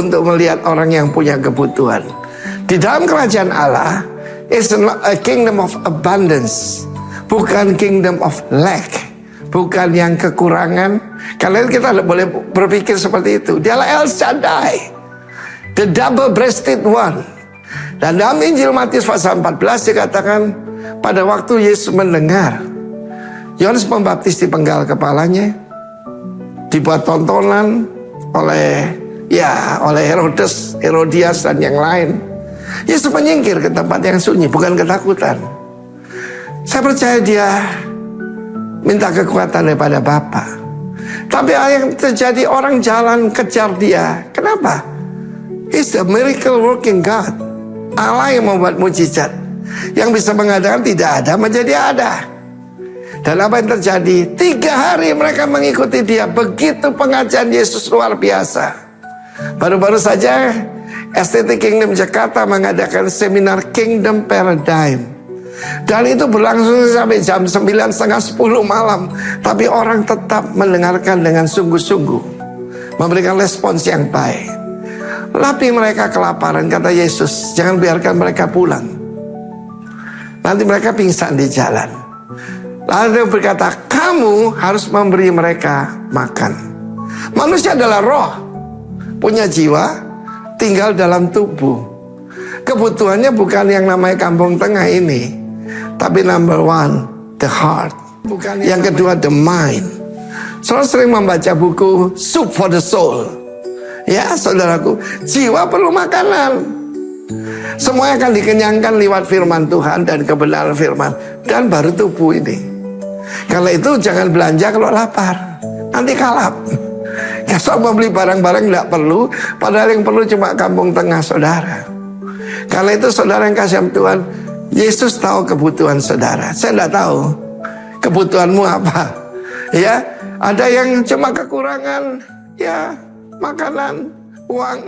untuk melihat orang yang punya kebutuhan. Di dalam kerajaan Allah, it's a kingdom of abundance, bukan kingdom of lack, bukan yang kekurangan. Kalian kita boleh berpikir seperti itu. Dialah El Shaddai, the double-breasted one. Dan dalam Injil Matius pasal 14 dikatakan, pada waktu Yesus mendengar Yohanes Pembaptis dipenggal kepalanya, dibuat tontonan oleh Herodias dan yang lain, Yesus menyingkir ke tempat yang sunyi, bukan ketakutan. Saya percaya dia minta kekuatan daripada Bapa. Tapi yang terjadi, orang jalan kejar dia. Kenapa? He's the miracle working God. Allah yang membuat mujizat. Yang bisa mengadakan tidak ada menjadi ada. Dan apa yang terjadi? 3 hari mereka mengikuti dia. Begitu pengajaran Yesus luar biasa. Baru-baru saja STT Kingdom Jakarta mengadakan seminar Kingdom Paradigm. Dan itu berlangsung sampai jam 9, setengah 10 malam. Tapi orang tetap mendengarkan dengan sungguh-sungguh, memberikan respons yang baik. Tapi mereka kelaparan, kata Yesus, jangan biarkan mereka pulang, nanti mereka pingsan di jalan. Lalu dia berkata, kamu harus memberi mereka makan. Manusia adalah roh, punya jiwa, tinggal dalam tubuh. Kebutuhannya bukan yang namanya kampung tengah ini, tapi number one, the heart. Bukan yang kedua, the mind. Saudara sering membaca buku Soup for the Soul. Ya saudaraku, jiwa perlu makanan. Semuanya akan dikenyangkan lewat firman Tuhan dan kebenaran firman. Dan baru tubuh ini. Kalau itu jangan belanja kalau lapar, nanti kalap. Kalau mau beli barang-barang tidak perlu, padahal yang perlu cuma kampung tengah saudara. Karena itu saudara yang kasih Tuhan, Yesus tahu kebutuhan saudara. Saya tidak tahu kebutuhanmu apa. Ya, ada yang cuma kekurangan, ya makanan, uang.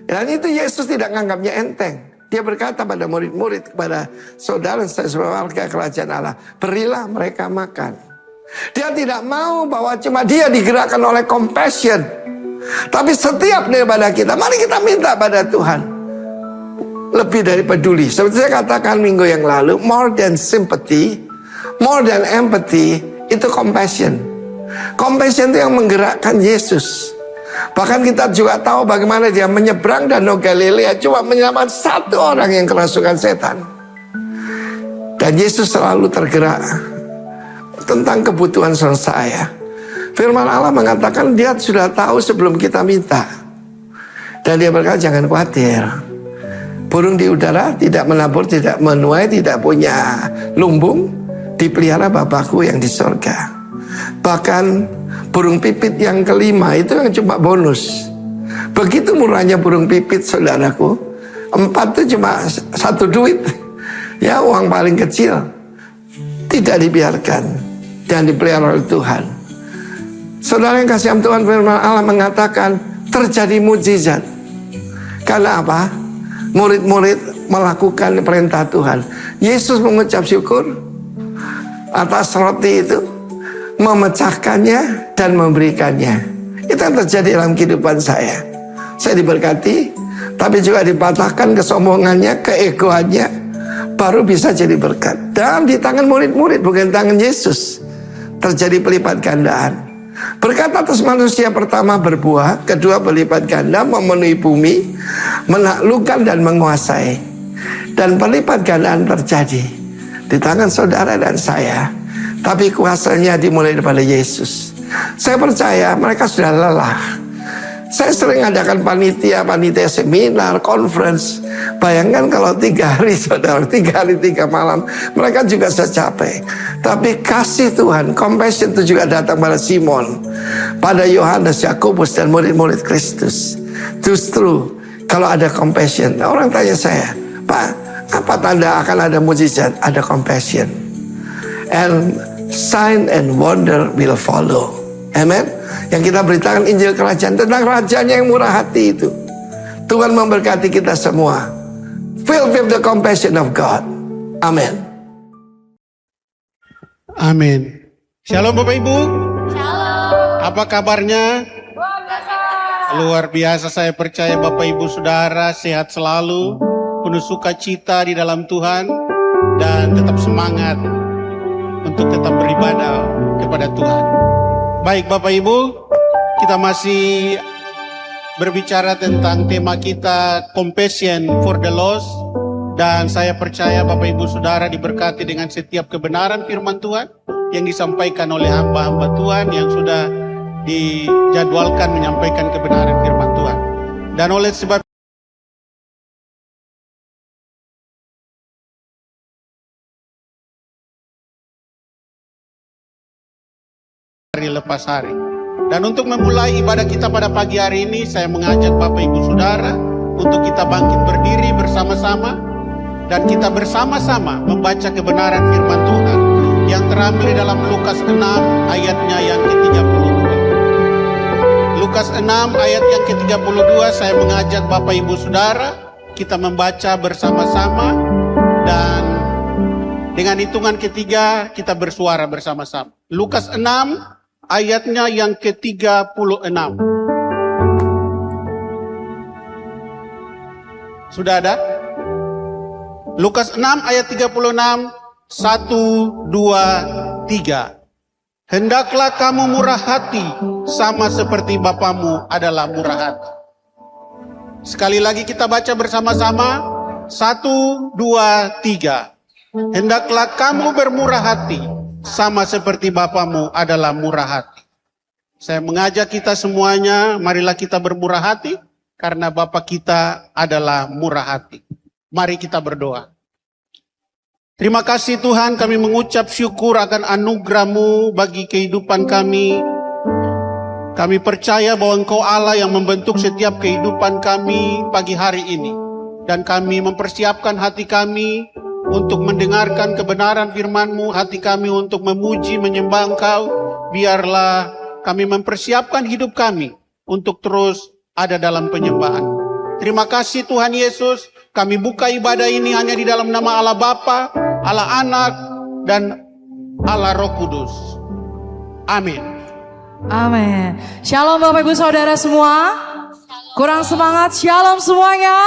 Dan itu Yesus tidak menganggapnya enteng. Dia berkata pada murid-murid, kepada saudara sebagai warga kerajaan Allah, berilah mereka makan. Dia tidak mau bahwa cuma dia digerakkan oleh compassion, tapi setiap daripada kita, mari kita minta pada Tuhan lebih dari peduli. Seperti saya katakan minggu yang lalu, more than sympathy, more than empathy, itu compassion. Compassion itu yang menggerakkan Yesus. Bahkan kita juga tahu bagaimana dia menyeberang Danau Galilea cuma menyelamatkan 1 orang yang kerasukan setan. Dan Yesus selalu tergerak tentang kebutuhan saya. Firman Allah mengatakan dia sudah tahu sebelum kita minta. Dan dia berkata, jangan khawatir. Burung di udara tidak menabur, tidak menuai, tidak punya lumbung, dipelihara Bapakku yang di sorga. Bahkan burung pipit yang kelima itu yang cuma bonus. Begitu murahnya burung pipit saudaraku. 4 itu cuma 1 duit. Ya, uang paling kecil. Tidak dibiarkan dan dipelihara oleh Tuhan. Saudara yang kasih Tuhan, firman Allah mengatakan terjadi mujizat. Karena apa? Murid-murid melakukan perintah Tuhan. Yesus mengucap syukur atas roti itu, memecahkannya dan memberikannya. Itu yang terjadi dalam kehidupan saya. Saya diberkati, tapi juga dipatahkan kesombongannya, keegoannya, baru bisa jadi berkat. Dan di tangan murid-murid, bukan tangan Yesus, terjadi pelipat gandaan. Berkat atas manusia pertama berbuah, kedua berlipat ganda, memenuhi bumi, menaklukkan dan menguasai. Dan pelipat gandaan terjadi di tangan saudara dan saya. Tapi kuasanya dimulai daripada Yesus. Saya percaya mereka sudah lelah. Saya sering adakan panitia seminar, conference. Bayangkan kalau 3 hari saudara, 3 hari 3 malam, mereka juga sudah capek. Tapi kasih Tuhan, compassion itu juga datang pada Simon, pada Yohanes, Yakobus dan murid-murid Kristus. Justru kalau ada compassion, orang tanya saya, Pak, apa tanda akan ada mujizat? Ada compassion. And sign and wonder will follow. Amen. Yang kita beritakan Injil Kerajaan, tentang rajanya yang murah hati itu. Tuhan memberkati kita semua. Filled with the compassion of God. Amin. Amin. Shalom Bapak Ibu. Shalom. Apa kabarnya? Luar biasa. Luar biasa, saya percaya Bapak Ibu Saudara sehat selalu, penuh sukacita di dalam Tuhan, dan tetap semangat untuk tetap beribadah kepada Tuhan. Baik Bapak Ibu, kita masih berbicara tentang tema kita Compassion for the Lost, dan saya percaya Bapak Ibu Saudara diberkati dengan setiap kebenaran firman Tuhan yang disampaikan oleh hamba-hamba Tuhan yang sudah dijadwalkan menyampaikan kebenaran firman Tuhan. Dan oleh sebab hari lepas hari. Dan untuk memulai ibadah kita pada pagi hari ini, saya mengajak Bapak Ibu Saudara untuk kita bangkit berdiri bersama-sama dan kita bersama-sama membaca kebenaran firman Tuhan yang terambil di dalam Lukas 6 ayatnya yang ke-32. Lukas 6 ayat yang ke-32, saya mengajak Bapak Ibu Saudara kita membaca bersama-sama, dan dengan hitungan ketiga kita bersuara bersama-sama. Lukas 6 ayatnya yang ke-36. Sudah ada? Lukas 6 ayat 36, 1, 2, 3. Hendaklah kamu murah hati sama seperti Bapamu adalah murah hati. Sekali lagi kita baca bersama-sama. 1, 2, 3. Hendaklah kamu bermurah hati sama seperti Bapamu adalah murah hati. Saya mengajak kita semuanya, marilah kita bermurah hati karena Bapa kita adalah murah hati. Mari kita berdoa. Terima kasih Tuhan, kami mengucap syukur akan anugerah-Mu bagi kehidupan kami. Kami percaya bahwa Engkau Allah yang membentuk setiap kehidupan kami pagi hari ini. Dan kami mempersiapkan hati kami untuk mendengarkan kebenaran firman-Mu, hati kami untuk memuji, menyembah Engkau. Biarlah kami mempersiapkan hidup kami untuk terus ada dalam penyembahan. Terima kasih Tuhan Yesus, kami buka ibadah ini hanya di dalam nama Allah Bapa, Allah Anak, dan Allah Roh Kudus. Amin. Amin. Shalom Bapak Ibu Saudara semua. Kurang semangat, shalom semuanya.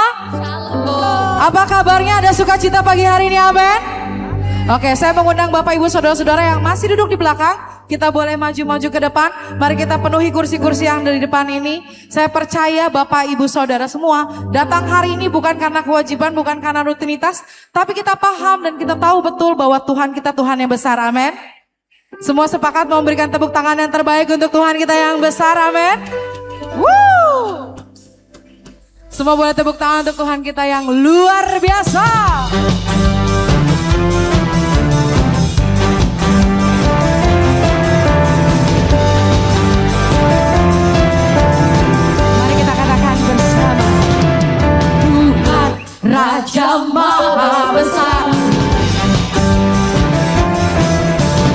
Apa kabarnya, ada sukacita pagi hari ini, amin? Oke, saya mengundang Bapak Ibu Saudara-saudara yang masih duduk di belakang. Kita boleh maju-maju ke depan. Mari kita penuhi kursi-kursi yang dari depan ini. Saya percaya Bapak Ibu Saudara semua datang hari ini bukan karena kewajiban, bukan karena rutinitas, tapi kita paham dan kita tahu betul bahwa Tuhan kita Tuhan yang besar, amin. Semua sepakat memberikan tepuk tangan yang terbaik untuk Tuhan kita yang besar, amin. Woo! Semua boleh tepuk tangan untuk Tuhan kita yang luar biasa. Raja Maha Besar,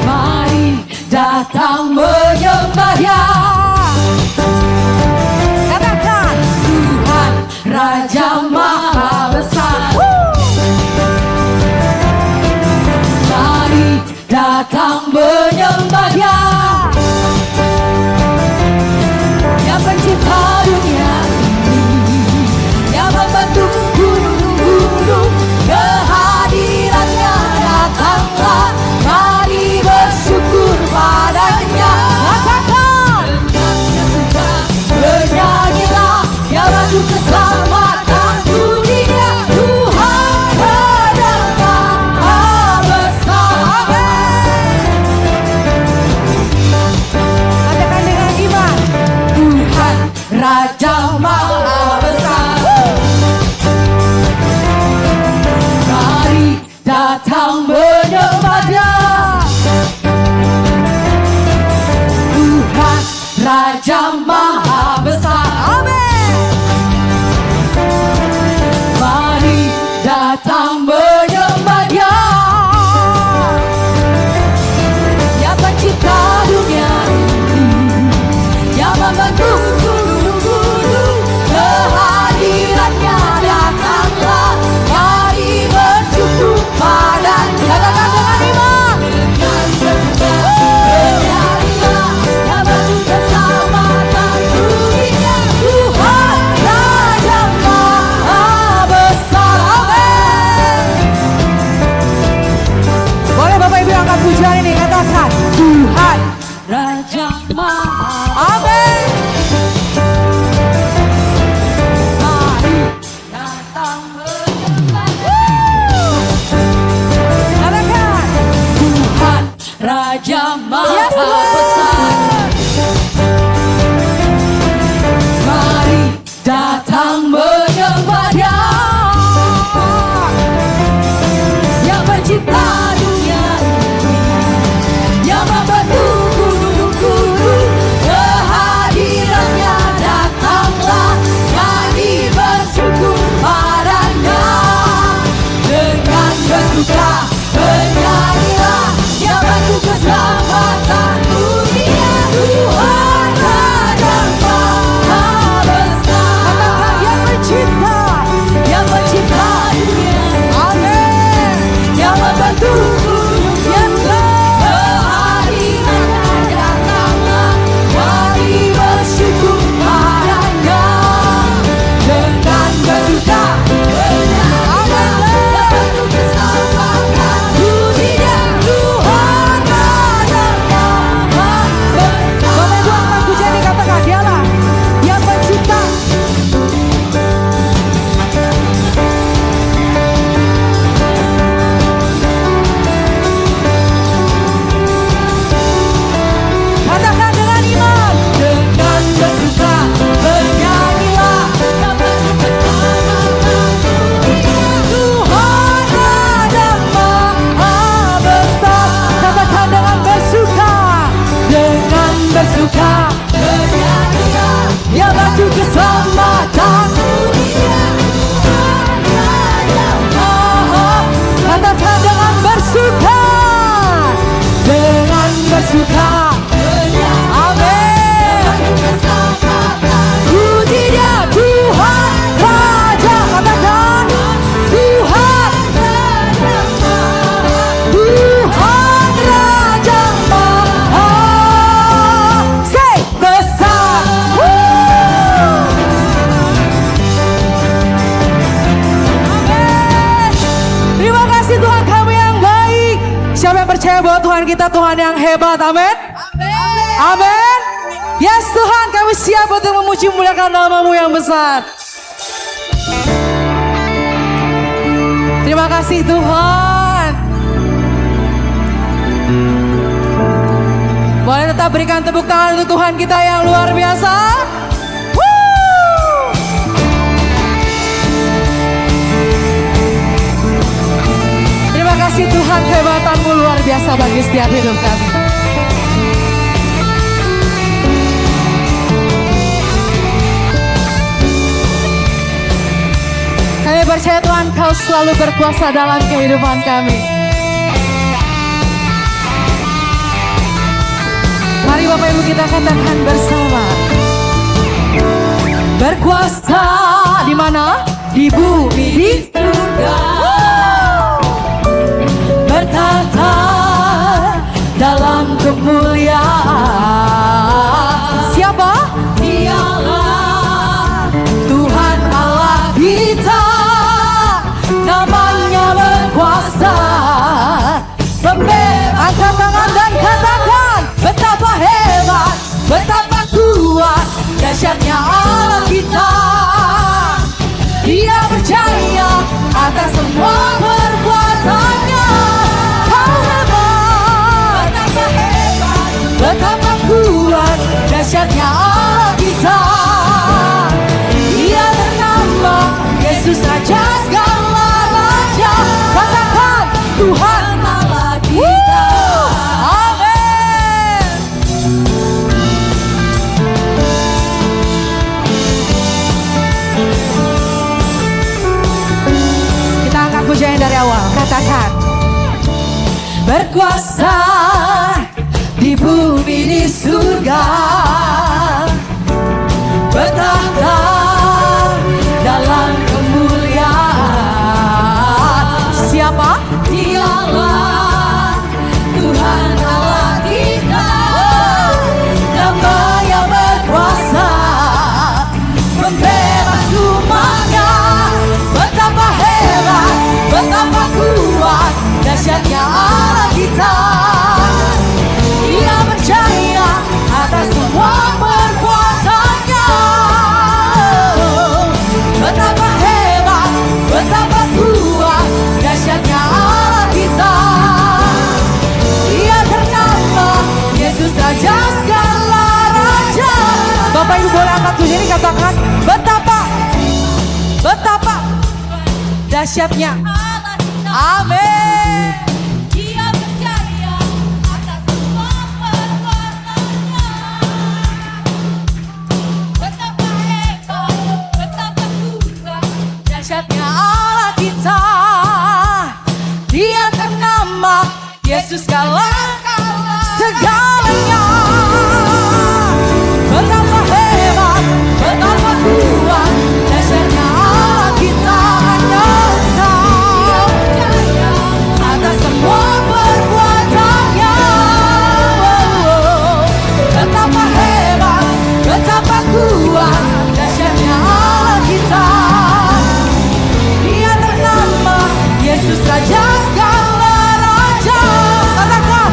mari datang menyembah Dia. Katakan, Tuhan Raja Maha Besar, mari datang menyembah Dia. Yang pencipta dunia ini, yang membentuk kehadirannya datanglah, mari bersyukur padanya. Katakan, bernyanyilah, yang maju keselamatan dunia. Tuhan adalah Maha Besar. Katakan dengan iman, Tuhan Raja Maha Besar. Datang menyembah Dia. Tuhan Raja Maha Besar, amin. Mari datang menyembah Dia, yang pencipta dunia ini, yang membentuk gunung-gunung, kehadirannya datanglah, mari bersyukur padanya. Katakan dengan iman, bernyanyilah, yang maju keselamatan dunia. Tuhan kita Tuhan yang hebat, amin. Amin. Yes Tuhan, kami siap untuk memuji muliakan nama-Mu yang besar. Terima kasih Tuhan. Boleh tetap berikan tepuk tangan untuk Tuhan kita yang luar biasa. Woo! Terima kasih Tuhan, kehebatanmu luar biasa bagi setiap hidup kami. Kami percaya Tuhan Kau selalu berkuasa dalam kehidupan kami. Mari Bapak Ibu kita katakan bersama. Berkuasa di mana? Di bumi, di surga. Bertata dalam kemuliaan. Siapa? Dialah Tuhan Allah kita. Namanya berkuasa. Angkat tangan dan katakan, betapa hebat, betapa kuat, dahsyatnya Allah kita. Dia percaya atas semua perbuatannya. Kau hebat, betapa kuat, dahsyatnya Allah kita. Dia bernama Yesus Raja segala raja. Katakan Tuhan Allah kita. Amin. Kita angkat pujian dari awal. Katakan. Berkuasa di bumi di surga. Bertahta dalam kemuliaan. Siapa? Dialah Tuhan Allah kita. Namanya berkuasa, membebas umatnya. Betapa hebat, betapa kuat, dahsyatnya Allah kita. Dia percaya atas semua perbuatannya. Betapa hebat, betapa kuat, dahsyatnya Allah kita. Dia ternama Yesus Raja segala raja. Bapak Ibu boleh angkat pujian ini, katakan betapa dahsyatnya. Amin. Dia percaya atas semua perbuatannya. Betapa hebat, betapa kuat, dahsyatnya Allah kita. Dia ternama Yesus segalanya. Betapa hebat, betapa kuat, dahsyatnya Allah kita. Hanya Engkau atas semua perbuatannya. Betapa hebat, betapa kuat, dahsyatnya Allah kita. Dia ternama Yesus Raja segala raja. Katakan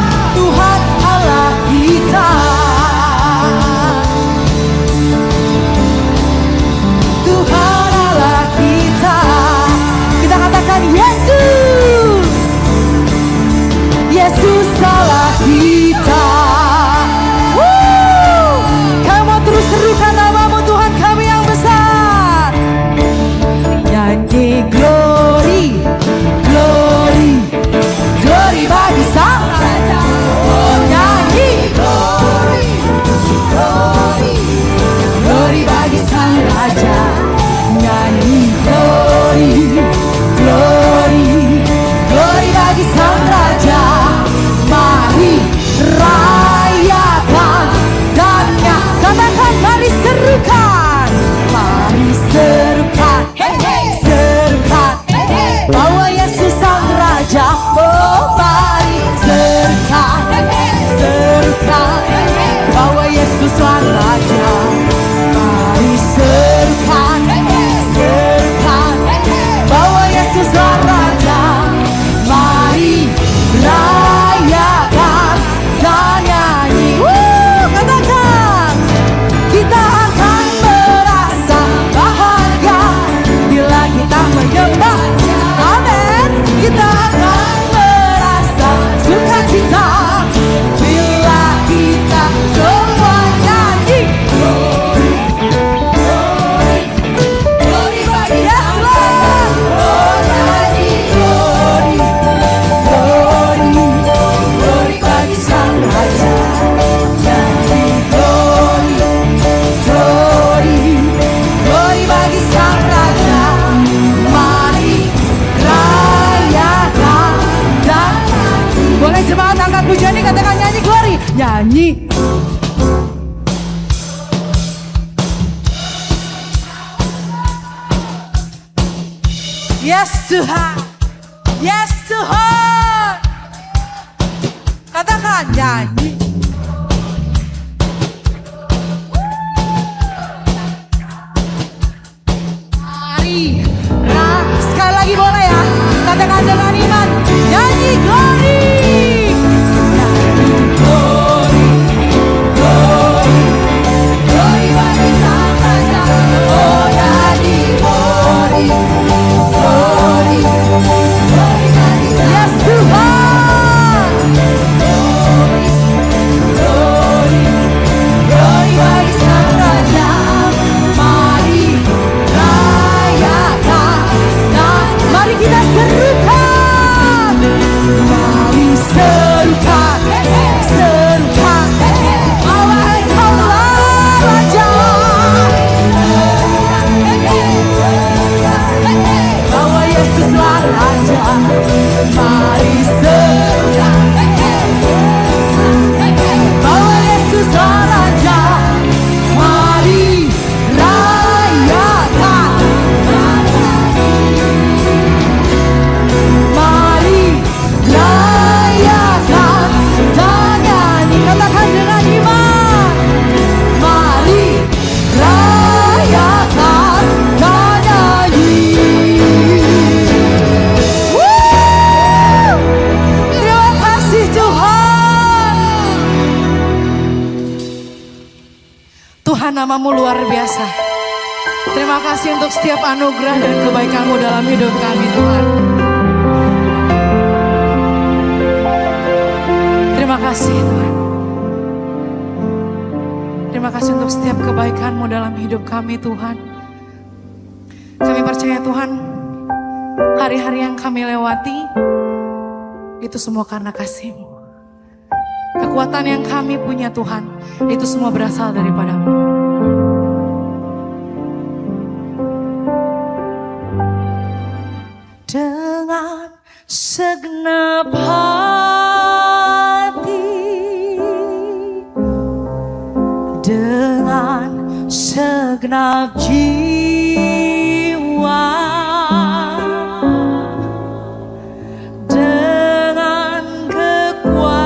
Yes Tuhan, yes Tuhan. Katakan nyanyi. Mari, sekali lagi boleh ya. Katakan dengan iman, nyanyi glory. Nyanyi glory, glory, glory bagi Sang Raja. Oh nyanyi glory, glory, glory bagi Sang Raja. Yes Tuhan. Glory, glory, glory bagi Sang Raja. Mari rayakan dan mari kita serukan. Mari serukan, serukan. Allah Engkaulah Raja. Bahwa Yesuslah Raja. Mari serukan. Bahwa Yesuslah Raja. Mari rayakan. Mari rayakan dan nyanyi. Katakan dengan iman. Mari rayakan dan nyanyi. Woo! Terima kasih Tuhan. Tuhan, namamu luar biasa. Terima kasih untuk setiap anugerah dan kebaikan-Mu dalam hidup kami Tuhan. Terima kasih Tuhan. Terima kasih untuk setiap kebaikan-Mu dalam hidup kami Tuhan. Kami percaya Tuhan, hari-hari yang kami lewati, itu semua karena kasih-Mu. Kekuatan yang kami punya Tuhan, itu semua berasal daripada-Mu. Dengan segenap hati, dengan segenap jiwa, dengan kekuatanku,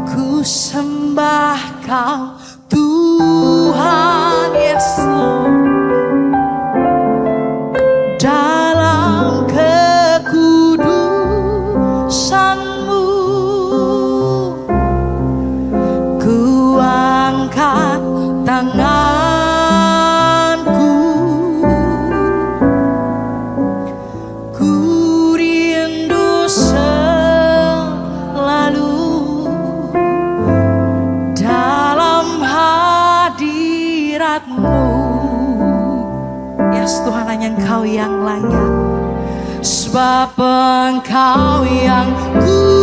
ku sembah Kau Tuhan Yesus. Dalam kekudusan-Mu, ku angkat tanganku, ku rindu selalu dalam hadirat-Mu. Yes Tuhan, hanya Engkau yang layak, sebab Engkau yang kudus,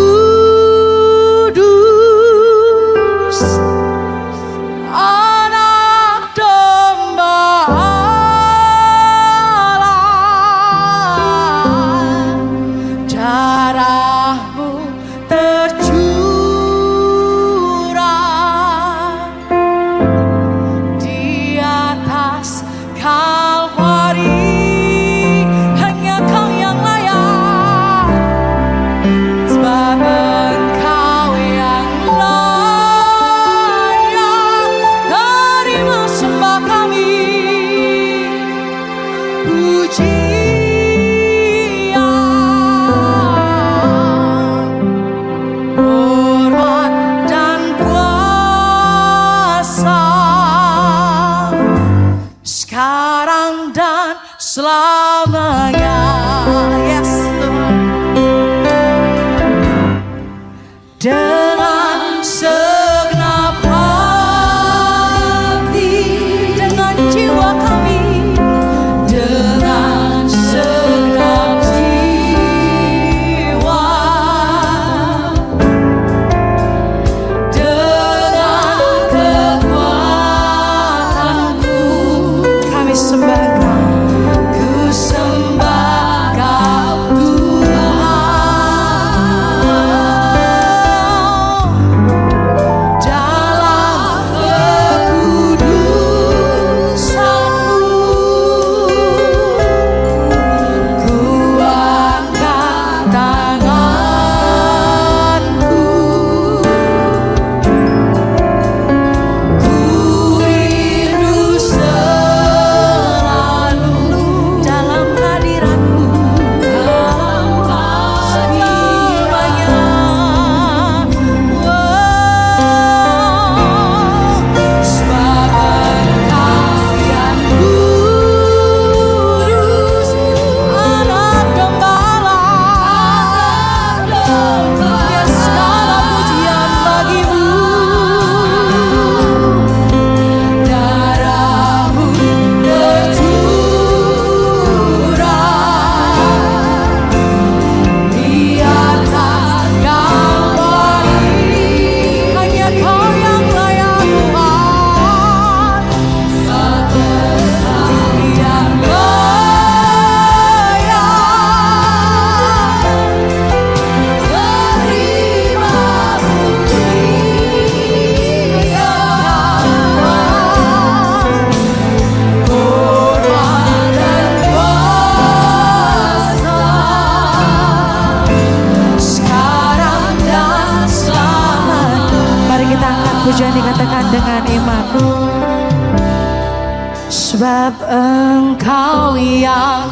Anak Domba Allah. Darah-Mu tercurah di atas Kalvari. Hanya Kau yang layak, sebab Engkau yang layak. Terima sembah kami, pujian, hormat dan kuasa, sekarang dan selamanya. Yes Tuhan. Dengan segenap hati, dengan jiwa kami, dengan segenap jiwa, dengan kekuatanku, kami sembah Kau. Ku sembah Kau Tuhan. pujian dikatakan dengan iman. Sebab Engkau yang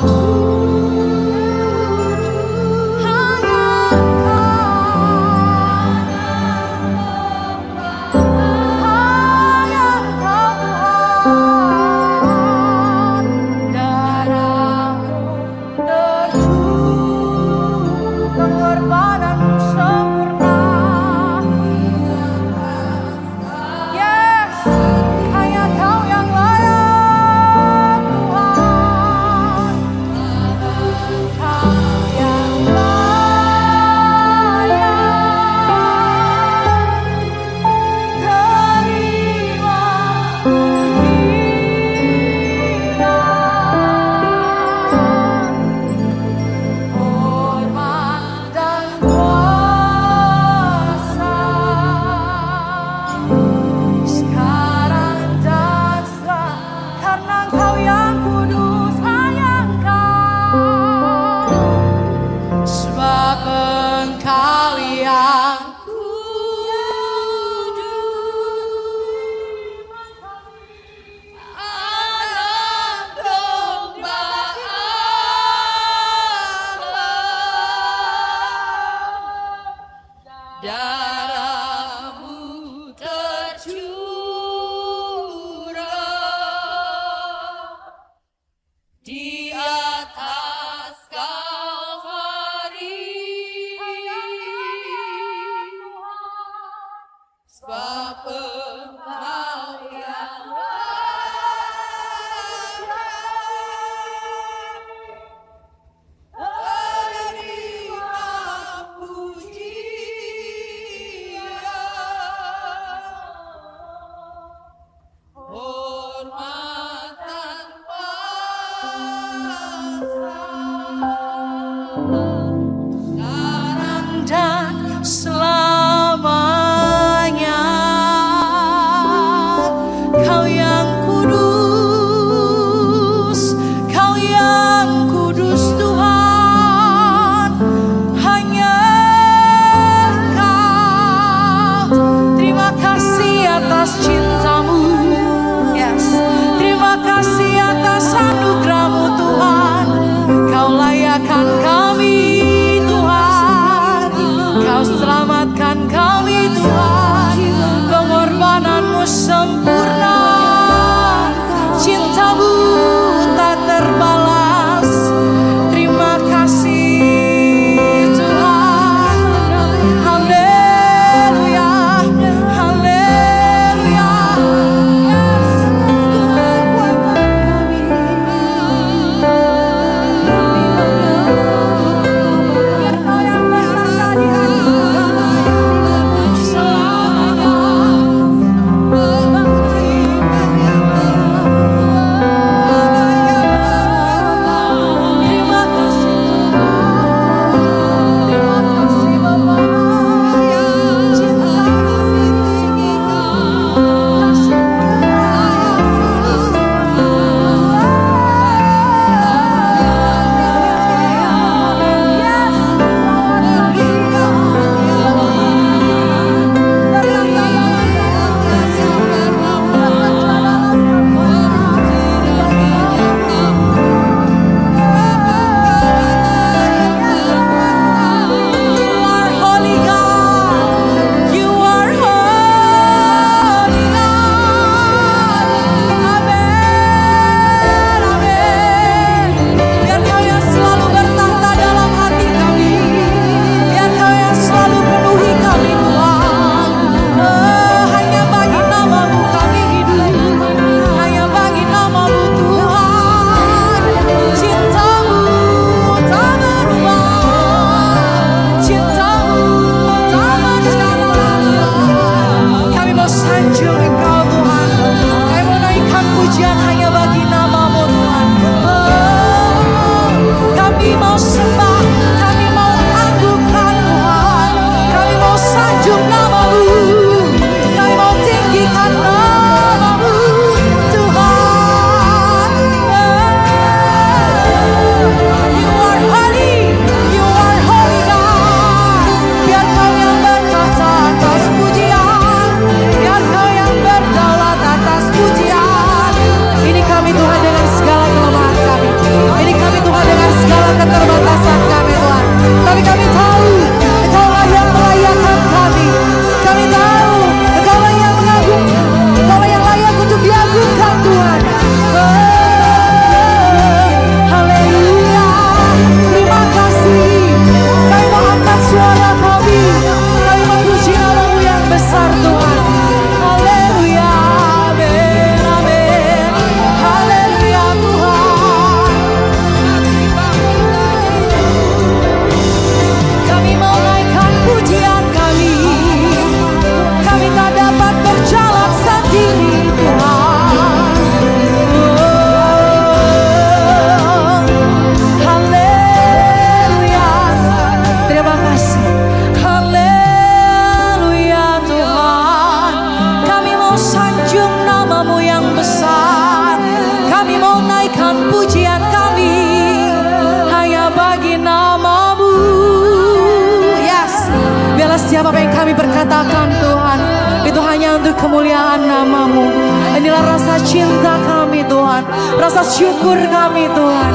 untuk kemuliaan nama-Mu. Inilah rasa cinta kami Tuhan, rasa syukur kami Tuhan.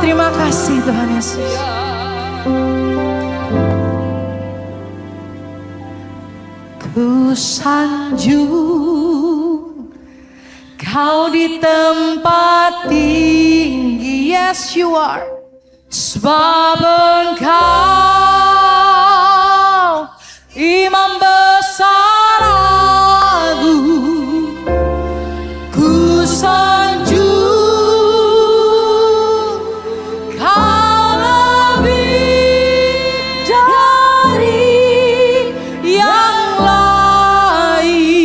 Terima kasih Tuhan Yesus. Ku sanjung Kau di tempat tinggi, yes you are. Sebab Engkau Imam besar agung. Ku sanjung Kau lebih dari yang lain.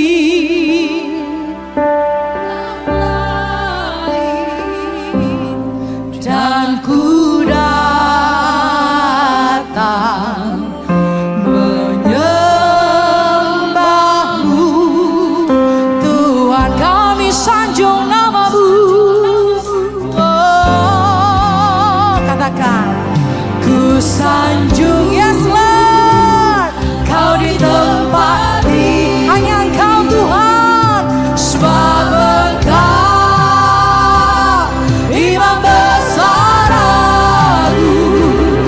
Dan ku datang menyembah-Mu, Tuhan kami sanjung nama-Mu. Oh, katakan, ku sanjung, yes Lord, Kau di tempat ini, hanya Engkau Tuhan. Sebab Engkau Imam besar agung.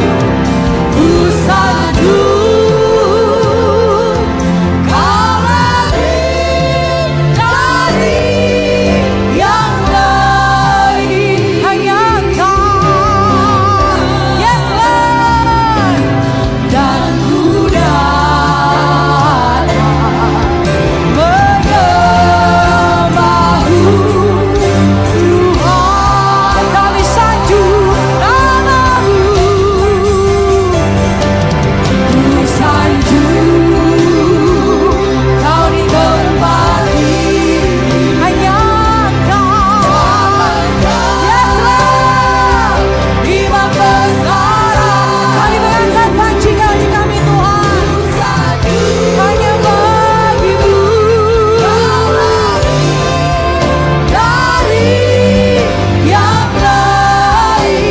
Ku sanjung Kau lebih dari yang lain. Hanya Engkau, yes Lord. Dan ku datang menyembah-Mu, Tuhan kami sanjung nama-Mu. Ku sanjung Kau di tempat ini, hanya Engkau, yes Lord, Imam besar. Kami mengangkat panji-panji kami Tuhan, hanya bagi-Mu. Dari yang lain,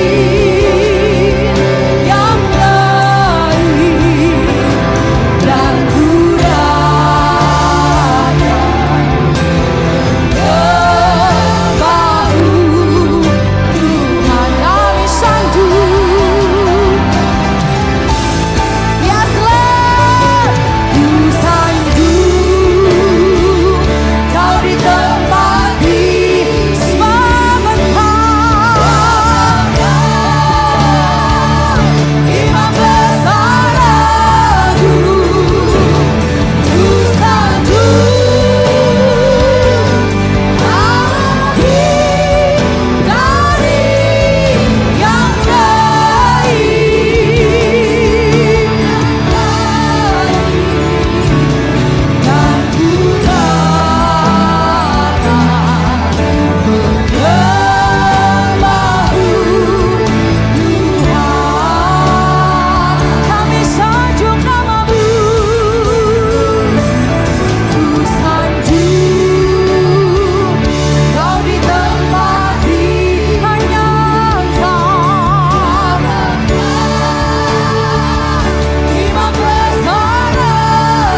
dan ku datang menyembah-Mu, Tuhan kami sanjung. Yes Lord, ku sanjung Kau di tempat ini. Sebab Engkau Imam besar agung. Ku sanjung Kau lebih dari yang lain. Dan ku datang menyembah-Mu, Tuhan kami sanjung nama-Mu. Ku sanjung Kau di tempat ini, hanya Engkau, Imam besar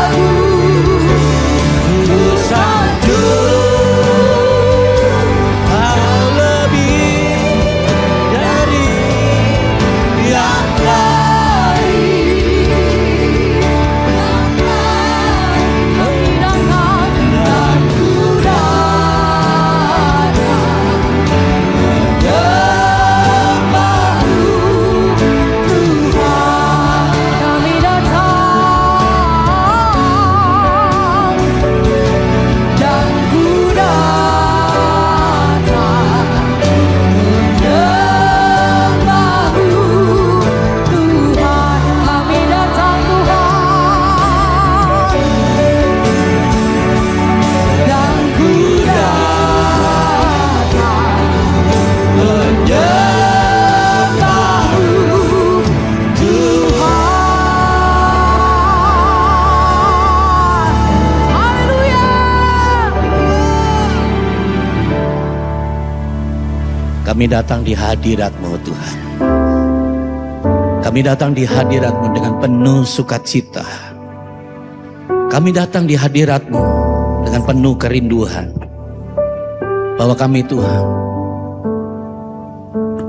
agung. Ku sanjung Kau lebih dari yang lain. Kami datang dan ku datang menyembah-Mu, Tuhan kami datang dan ku datang menyembah-Mu, Tuhan kami datang Tuhan, dan ku datang menyembah-Mu, Tuhan. Haleluya. Kami datang di hadirat-Mu Tuhan. Kami datang di hadirat-Mu dengan penuh sukacita. Kami datang di hadirat-Mu dengan penuh kerinduan bahwa kami Tuhan,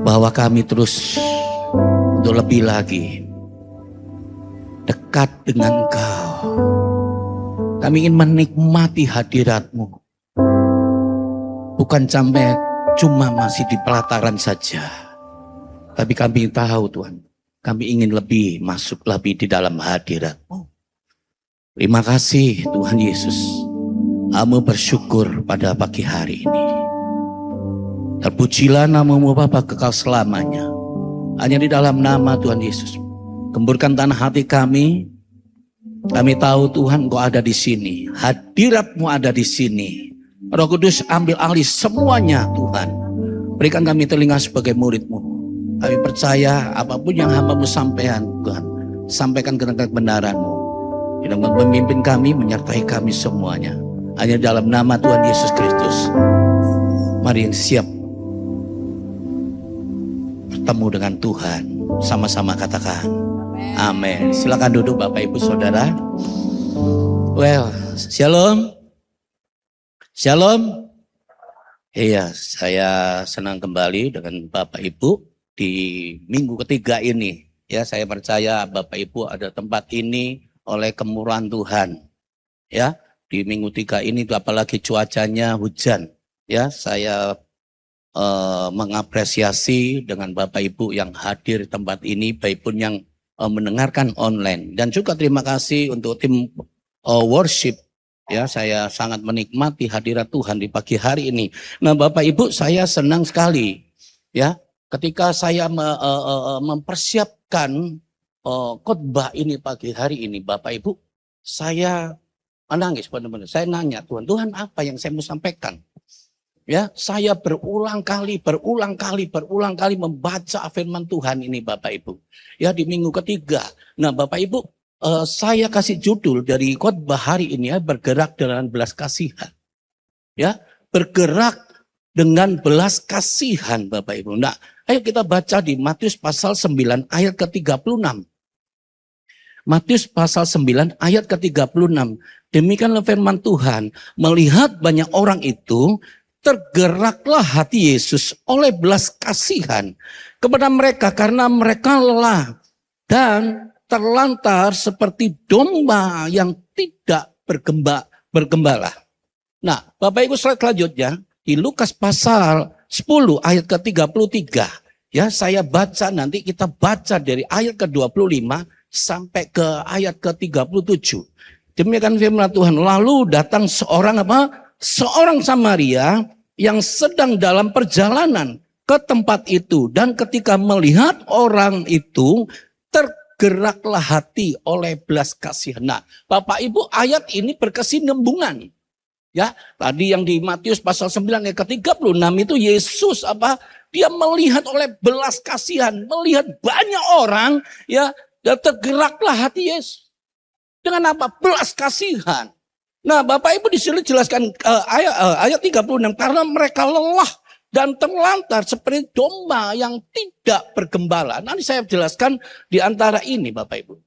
bahwa kami terus untuk lebih lagi dekat dengan Engkau. Kami ingin menikmati hadirat-Mu, bukan sampai cuma masih di pelataran saja, tapi kami tahu Tuhan, kami ingin lebih masuk lebih di dalam hadirat-Mu. Terima kasih Tuhan Yesus. Kami bersyukur pada pagi hari ini. Terpujilah nama-Mu Bapa kekal selamanya. Hanya di dalam nama Tuhan Yesus. Gemburkan tanah hati kami. Kami tahu Tuhan Engkau ada di sini. Hadirat-Mu ada di sini. Roh Kudus ambil alih semuanya Tuhan. Berikan kami telinga sebagai murid-Mu. Kami percaya apapun yang hamba-Mu sampaikan Tuhan. Sampaikan kebenaran-Mu. Yang memimpin kami, menyertai kami semuanya. Hanya dalam nama Tuhan Yesus Kristus. Mari yang siap bertemu dengan Tuhan. Sama-sama katakan amin. Silakan duduk Bapak Ibu Saudara. Well, shalom. Shalom. Iya, saya senang kembali dengan Bapak Ibu di minggu ketiga ini. Ya, saya percaya Bapak Ibu ada tempat ini oleh kemurahan Tuhan. Ya, di minggu 3 ini apalagi cuacanya hujan. Ya, saya mengapresiasi dengan Bapak Ibu yang hadir di tempat ini, baik pun yang mendengarkan online. Dan juga terima kasih untuk tim worship. Ya, saya sangat menikmati hadirat Tuhan di pagi hari ini. Nah, Bapak Ibu, saya senang sekali ya ketika saya mempersiapkan khotbah ini pagi hari ini, Bapak Ibu, saya menangis benar-benar. Saya nanya, Tuhan apa yang saya mau sampaikan? Ya, saya berulang kali membaca firman Tuhan ini Bapak Ibu. Ya, di minggu ketiga. Nah, Bapak Ibu, saya kasih judul dari khotbah hari ini ya, bergerak dengan belas kasihan. Ya, bergerak dengan belas kasihan Bapak Ibu. Nah, ayo kita baca di Matius pasal 9 ayat ke-36. Matius pasal 9 ayat ke-36. Demikianlah firman Tuhan, melihat banyak orang itu, tergeraklah hati Yesus oleh belas kasihan kepada mereka karena mereka lelah dan terlantar seperti domba yang tidak bergembala. Nah, Bapak Ibu, slide selanjutnya di Lukas pasal 10 ayat ke-33. Ya, saya baca nanti, kita baca dari ayat ke-25 sampai ke ayat ke-37. Demikian firman Tuhan, lalu datang seorang Samaria yang sedang dalam perjalanan ke tempat itu, dan ketika melihat orang itu tergeraklah hati oleh belas kasihan. Nah, Bapak Ibu, ayat ini berkesinambungan. Ya, tadi yang di Matius pasal 9 ayat ke-36 itu Yesus dia melihat oleh belas kasihan, melihat banyak orang ya, dan tergeraklah hati Yesus. Dengan apa? Belas kasihan. Nah, Bapak Ibu, di sini jelaskan ayat 36, karena mereka lelah dan terlantar seperti domba yang tidak bergembala. Nanti saya jelaskan di antara ini Bapak Ibu.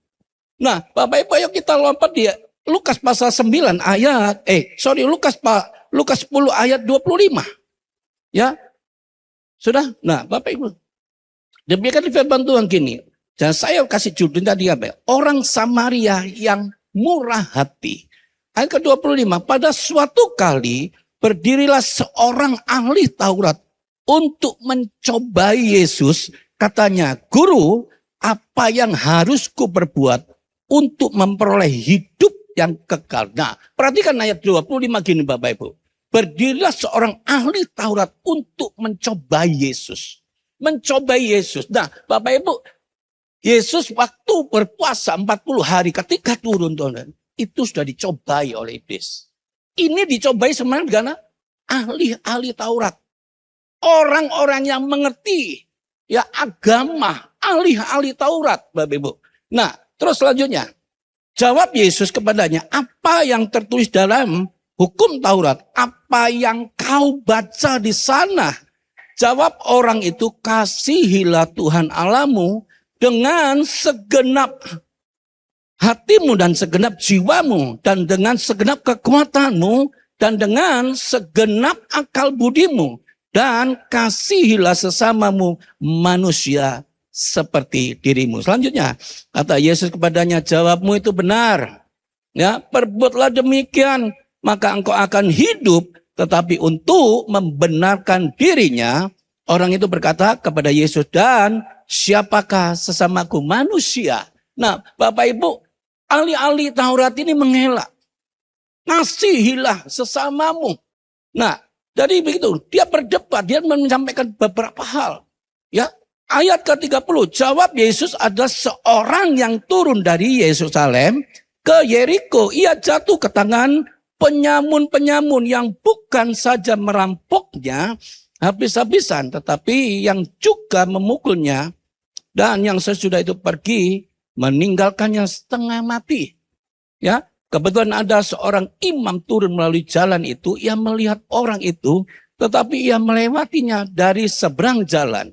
Nah, Bapak Ibu, ayo kita lompat di Lukas pasal 9 ayat Lukas 10 ayat 25. Ya. Sudah? Nah, Bapak Ibu. Demikian firman Tuhan gini. Dan saya kasih judul tadi apa? Orang Samaria yang murah hati. Ayat ke-25, pada suatu kali berdirilah seorang ahli Taurat untuk mencobai Yesus. Katanya, Guru, apa yang harus ku perbuat untuk memperoleh hidup yang kekal? Nah, perhatikan ayat 25 gini Bapak Ibu. Berdirilah seorang ahli Taurat untuk mencobai Yesus. Mencobai Yesus. Nah, Bapak Ibu, Yesus waktu berpuasa 40 hari ketika turun itu sudah dicobai oleh iblis. Ini dicobai sebenarnya karena ahli-ahli Taurat. Orang-orang yang mengerti ya agama, ahli-ahli Taurat, Bapak Ibu. Nah, terus selanjutnya. Jawab Yesus kepadanya, apa yang tertulis dalam hukum Taurat? Apa yang kau baca di sana? Jawab orang itu, kasihilah Tuhan Allahmu dengan segenap hatimu dan segenap jiwamu dan dengan segenap kekuatanmu dan dengan segenap akal budimu, dan kasihilah sesamamu manusia seperti dirimu. Selanjutnya, kata Yesus kepadanya, jawabmu itu benar. Ya, perbuatlah demikian, maka engkau akan hidup. Tetapi untuk membenarkan dirinya, orang itu berkata kepada Yesus, dan siapakah sesamaku? Manusia. Nah, Bapak Ibu, ahli-ahli Taurat ini mengelak. Kasihilah sesamamu. Nah, jadi begitu, dia berdebat, dia menyampaikan beberapa hal. Ya, ayat ke-30, jawab Yesus adalah seorang yang turun dari Yerusalem ke Yeriko. Ia jatuh ke tangan penyamun-penyamun yang bukan saja merampoknya habis-habisan, tetapi yang juga memukulnya, dan yang sesudah itu pergi meninggalkannya setengah mati. Ya, kebetulan ada seorang imam turun melalui jalan itu, ia melihat orang itu, tetapi ia melewatinya dari seberang jalan.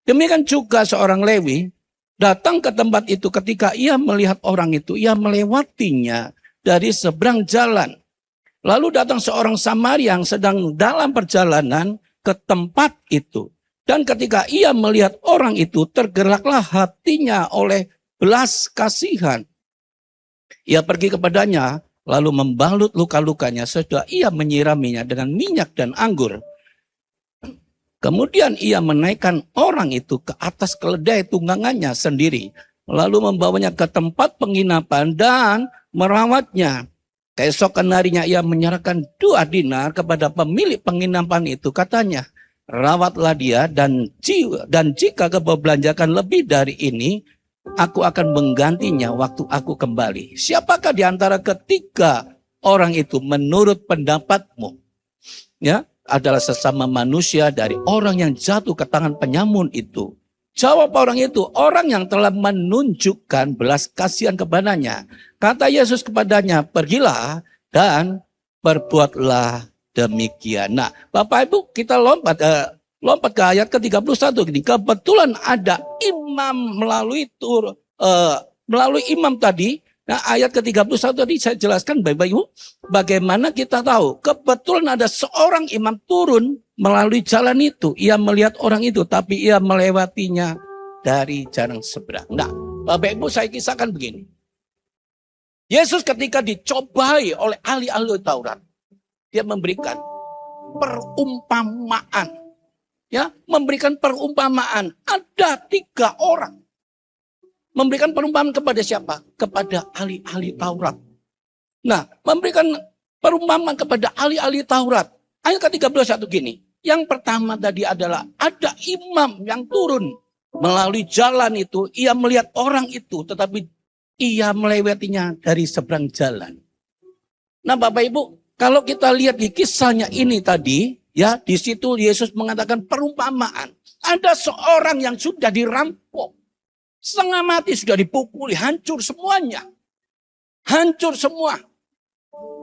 Demikian juga seorang Lewi datang ke tempat itu, ketika ia melihat orang itu, ia melewatinya dari seberang jalan. Lalu datang seorang Samaria yang sedang dalam perjalanan ke tempat itu. Dan ketika ia melihat orang itu, tergeraklah hatinya oleh belas kasihan. Ia pergi kepadanya, lalu membalut luka-lukanya, sesudah ia menyiraminya dengan minyak dan anggur. Kemudian ia menaikkan orang itu ke atas keledai tunggangannya sendiri, lalu membawanya ke tempat penginapan dan merawatnya. Keesokan harinya ia menyerahkan 2 dinar kepada pemilik penginapan itu, katanya, rawatlah dia, dan jika kau belanjakan lebih dari ini, aku akan menggantinya waktu aku kembali. Siapakah di antara ketiga orang itu menurut pendapatmu? Ya, adalah sesama manusia dari orang yang jatuh ke tangan penyamun itu. Jawab orang itu, orang yang telah menunjukkan belas kasihan kepadanya. Kata Yesus kepadanya, pergilah dan perbuatlah demikian. Nah, Bapak Ibu, kita lompat ke ayat ke-31 gini. Kebetulan ada imam melalui imam tadi. Nah, ayat ke-31 tadi saya jelaskan Bapak Ibu, bagaimana kita tahu kebetulan ada seorang imam turun melalui jalan itu. Ia melihat orang itu, tapi ia melewatinya dari jalan seberang. Nah, Bapak Ibu, saya kisahkan begini. Yesus ketika dicobai oleh ahli-ahli Taurat, dia memberikan perumpamaan. Ya, memberikan perumpamaan. Ada 3 orang. Memberikan perumpamaan kepada siapa? Kepada ahli-ahli Taurat. Nah, memberikan perumpamaan kepada ahli-ahli Taurat. Ayat ke-31 gini. Yang pertama tadi adalah ada imam yang turun melalui jalan itu. Ia melihat orang itu, tetapi ia melewatinya dari seberang jalan. Nah, Bapak Ibu, kalau kita lihat di kisahnya ini tadi, ya, di situ Yesus mengatakan perumpamaan. Ada seorang yang sudah dirampok, setengah mati, sudah dipukuli, hancur semuanya. Hancur semua.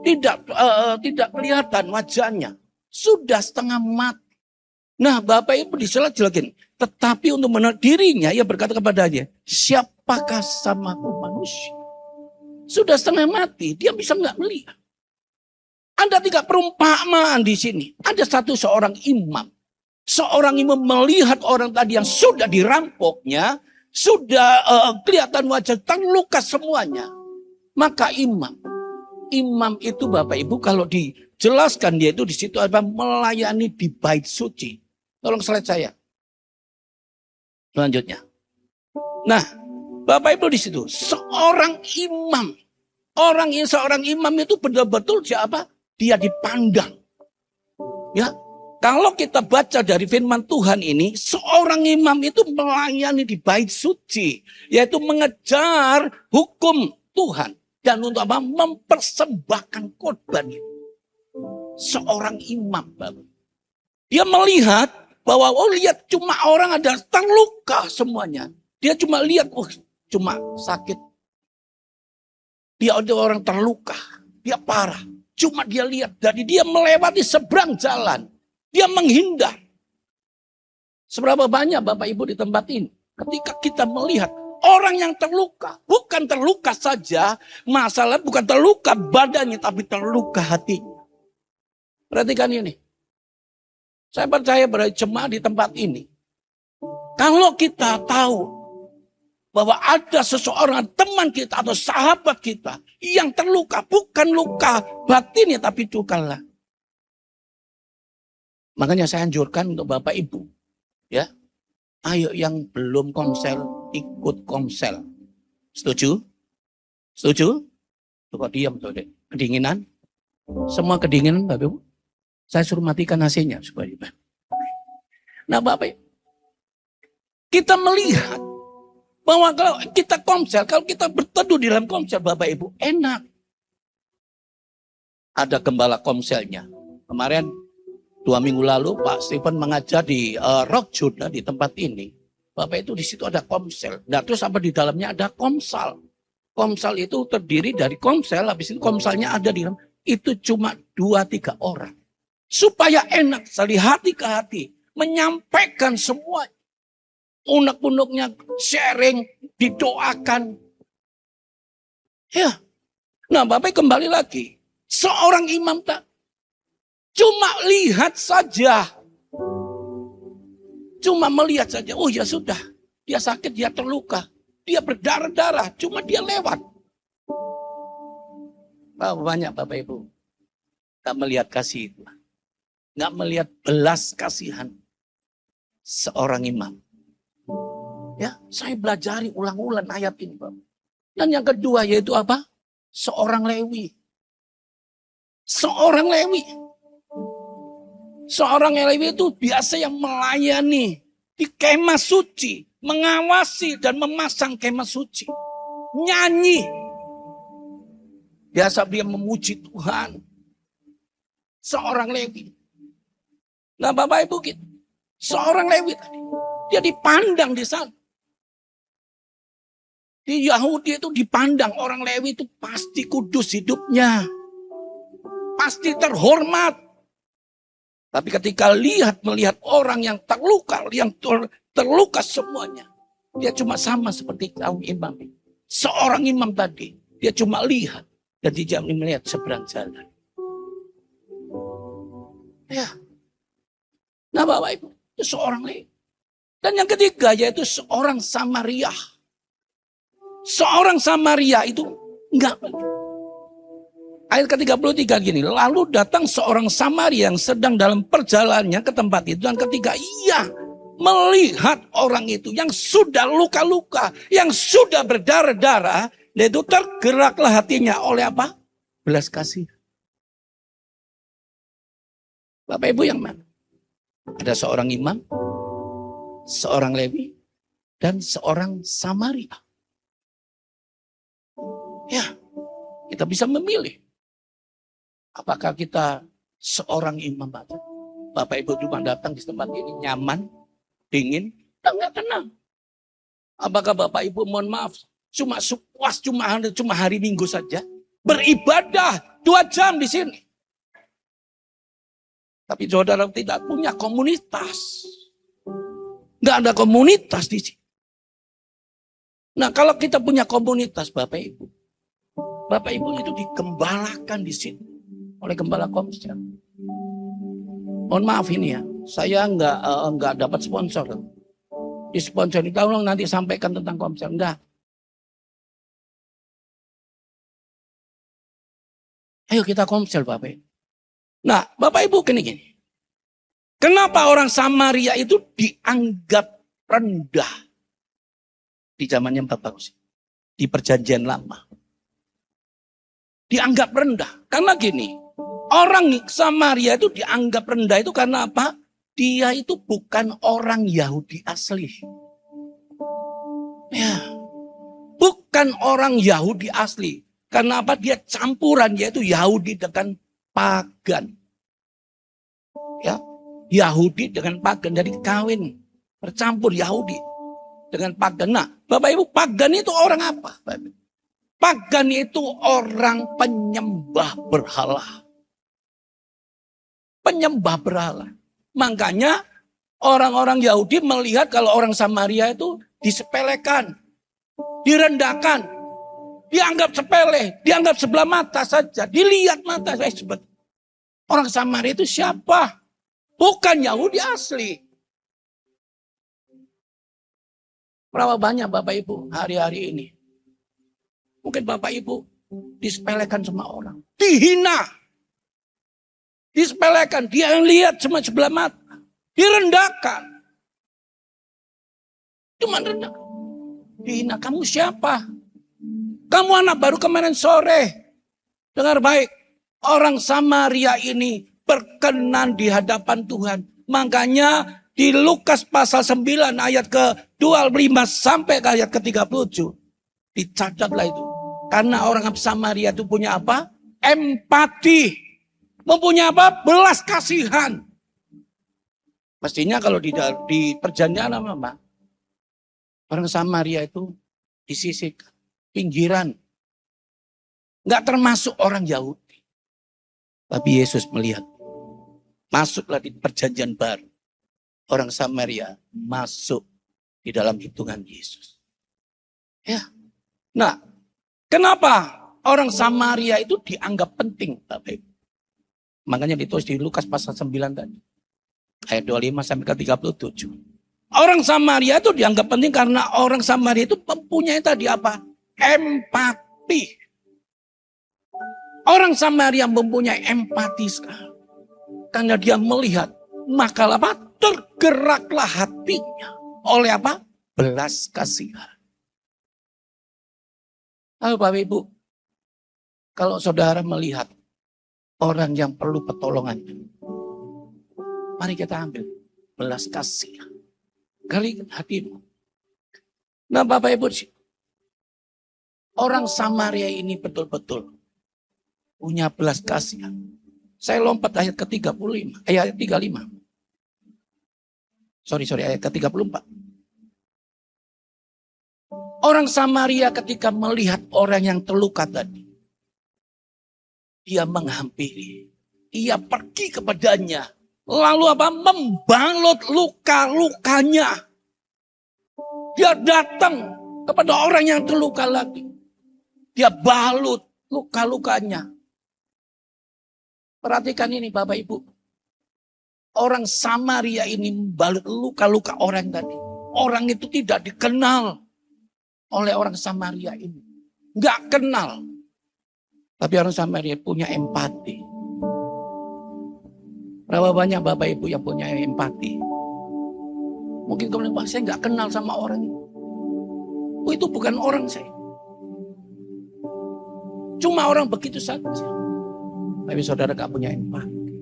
Tidak kelihatan wajahnya. Sudah setengah mati. Nah, Bapak Ibu dijelaskan. Tetapi untuk menarik dirinya, ia berkata kepadanya, siapakah sesamaku manusia? Sudah setengah mati, dia bisa nggak melihat. Ada 3 perumpamaan di sini. Ada seorang imam. Seorang imam melihat orang tadi yang sudah dirampoknya, sudah kelihatan wajah terluka semuanya. Maka imam itu Bapak Ibu kalau dijelaskan dia itu di situ apa, melayani di bait suci. Tolong slide saya. Selanjutnya. Nah, Bapak Ibu di situ seorang imam. Seorang imam itu betul-betul siapa? Dia dipandang. Ya, kalau kita baca dari firman Tuhan ini, seorang imam itu melayani di bait suci, yaitu mengejar hukum Tuhan dan untuk apa? Mempersembahkan korban itu. Seorang imam, Bapak. Dia melihat bahwa lihat cuma orang ada terluka semuanya. Dia cuma lihat cuma sakit. Dia ada orang terluka, dia parah. Cuma dia lihat, dari dia melewati seberang jalan. Dia menghindar. Seberapa banyak Bapak Ibu di tempat ini. Ketika kita melihat orang yang terluka. Bukan terluka saja. Masalah bukan terluka badannya, tapi terluka hatinya. Perhatikan ini. Saya percaya pada jemaat di tempat ini. Kalau kita tahu bahwa ada seseorang teman kita atau sahabat kita yang terluka, bukan luka batinnya tapi luka. Makanya saya anjurkan untuk Bapak Ibu, ya, ayo yang belum komsel ikut komsel. Setuju? Setuju? Kok diam tuh, Dek? Kedinginan? Semua kedinginan, Bapak Ibu? Saya suruh matikan AC-nya supaya. Nah, Bapak Ibu, kita melihat bahwa kalau kita komsel, kalau kita berteduh di dalam komsel, Bapak Ibu, enak. Ada gembala komselnya. Kemarin 2 minggu lalu Pak Stephen mengajar di Rock Juna di tempat ini. Bapak itu di situ ada komsel. Nah, terus apa di dalamnya ada komsal. Komsal itu terdiri dari komsel, habis itu komsalnya ada di dalam. Itu cuma 2-3 orang. Supaya enak dari hati ke hati. Menyampaikan semua. Unek-uneknya sharing, didoakan. Ya. Nah, Bapak kembali lagi. Seorang imam tak cuma lihat saja. Cuma melihat saja. Oh ya sudah. Dia sakit, dia terluka. Dia berdarah-darah. Cuma dia lewat. Banyak Bapak Ibu. Gak melihat kasih itu. Gak melihat belas kasihan seorang imam. Ya, saya belajari ulang-ulang ayat ini, Bapak. Dan yang kedua yaitu apa? Seorang Lewi. Seorang Lewi. Seorang Lewi itu biasa yang melayani di kemah suci, mengawasi dan memasang kemah suci. Nyanyi. Biasa dia memuji Tuhan. Seorang Lewi. Nah, Bapak Ibu, seorang Lewi tadi, dia dipandang di sana. Di Yahudi itu dipandang orang Lewi itu pasti kudus hidupnya. Pasti terhormat. Tapi ketika melihat orang yang terluka, yang terluka semuanya. Dia cuma sama seperti kaum imam. Seorang imam tadi, dia cuma lihat. Dan dia melihat seberang jalan. Ya. Nah, Bapak Ibu, itu seorang Lewi. Dan yang ketiga yaitu seorang Samaria. Seorang Samaria itu enggak. Ayat ke-33 gini, lalu datang seorang Samaria yang sedang dalam perjalanannya ke tempat itu. Dan ketika ia melihat orang itu yang sudah luka-luka, yang sudah berdarah-darah, itu tergeraklah hatinya oleh apa? Belas kasih. Bapak Ibu yang mana? Ada seorang imam, seorang Lewi, dan seorang Samaria. Ya, kita bisa memilih. Apakah kita seorang imam aja? Bapak Ibu cuma datang di tempat ini nyaman, dingin, dan nggak tenang. Apakah Bapak Ibu mohon maaf, cuma puas cuma hari Minggu saja, beribadah 2 jam di sini. Tapi saudara tidak punya komunitas. Nggak ada komunitas di sini. Nah, kalau kita punya komunitas Bapak Ibu itu digembalakan di sini oleh gembala komsel. Mohon maaf ini ya, saya nggak dapat sponsor. Di sponsor itu tolong nanti sampaikan tentang komsel. Enggak. Ayo kita komsel Bapak Ibu. Nah, Bapak Ibu gini. Kenapa orang Samaria itu dianggap rendah di zamannya Bapak Usi? Di perjanjian lama. Dianggap rendah. Karena gini, orang Samaria itu dianggap rendah itu karena apa? Dia itu bukan orang Yahudi asli. Ya, bukan orang Yahudi asli. Karena apa? Dia campuran, yaitu Yahudi dengan pagan. Ya, Yahudi dengan pagan, dari kawin bercampur Yahudi dengan pagan. Nah, Bapak Ibu, pagan itu orang apa? Pagan itu orang penyembah berhala. Penyembah berhala. Makanya orang-orang Yahudi melihat kalau orang Samaria itu disepelekan, direndahkan, dianggap sepele, dianggap sebelah mata saja, dilihat mata. Orang Samaria itu siapa? Bukan Yahudi asli. Berapa banyak Bapak Ibu hari-hari ini? Mungkin Bapak Ibu disepelekan sama orang. Dihina. Disepelekan. Dia yang lihat cuma sebelah mata. Direndahkan. Cuma rendah. Dihina. Kamu siapa? Kamu anak baru kemarin sore. Dengar baik. Orang Samaria ini berkenan di hadapan Tuhan. Makanya di Lukas pasal 9 ayat ke-25 sampai ke ayat ke-37. Dicatatlah itu. Karena orang Samaria itu punya apa? Empati. Mempunyai apa? Belas kasihan. Mestinya kalau di perjanjian apa? Orang Samaria itu di sisi pinggiran. Nggak termasuk orang Yahudi. Tapi Yesus melihat. Masuklah di perjanjian baru. Orang Samaria masuk di dalam hitungan Yesus. Ya. Nah, kenapa orang Samaria itu dianggap penting, Bapak Ibu? Makanya ditulis di Lukas pasal 9 tadi. Ayat 25 sampai ke 37. Orang Samaria itu dianggap penting karena orang Samaria itu mempunyai tadi apa? Empati. Orang Samaria mempunyai empati sekali. Karena dia melihat, maka apa? Tergeraklah hatinya. Oleh apa? Belas kasihan. Halo Bapak Ibu, kalau saudara melihat orang yang perlu pertolongan, mari kita ambil belas kasihan. Gali hatimu. Nah Bapak Ibu, orang Samaria ini betul-betul punya belas kasihan. Saya lompat ayat ke-35, ayat 35. Sorry, ayat ke-34. Orang Samaria ketika melihat orang yang terluka tadi, dia menghampiri, dia pergi kepadanya, lalu apa? Membalut luka-lukanya. Dia datang kepada orang yang terluka lagi. Dia balut luka-lukanya. Perhatikan ini Bapak Ibu. Orang Samaria ini membalut luka-luka orang tadi. Orang itu tidak dikenal oleh orang Samaria ini. Nggak kenal. Tapi orang Samaria punya empati. Berapa banyak Bapak Ibu yang punya empati? Mungkin kamu bilang, saya nggak kenal sama orang itu. Oh, itu bukan orang saya. Cuma orang begitu saja. Tapi saudara gak punya empati.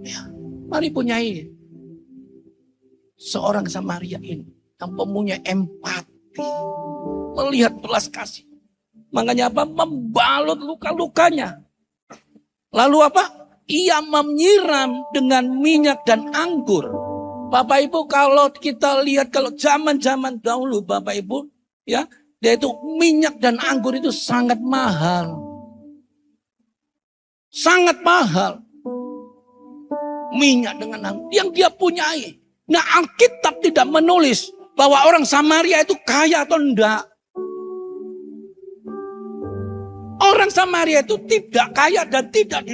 Ya, mari punyai seorang Samaria ini yang mempunyai empati, melihat belas kasih. Makanya apa? Membalut luka-lukanya. Lalu apa? Ia menyiram dengan minyak dan anggur. Bapak Ibu, kalau kita lihat kalau zaman-zaman dahulu Bapak Ibu, ya, yaitu minyak dan anggur itu sangat mahal. Sangat mahal. Minyak dengan anggur yang dia punyai. Nah, Alkitab tidak menulis bahwa orang Samaria itu kaya atau enggak. Orang Samaria itu tidak kaya dan tidak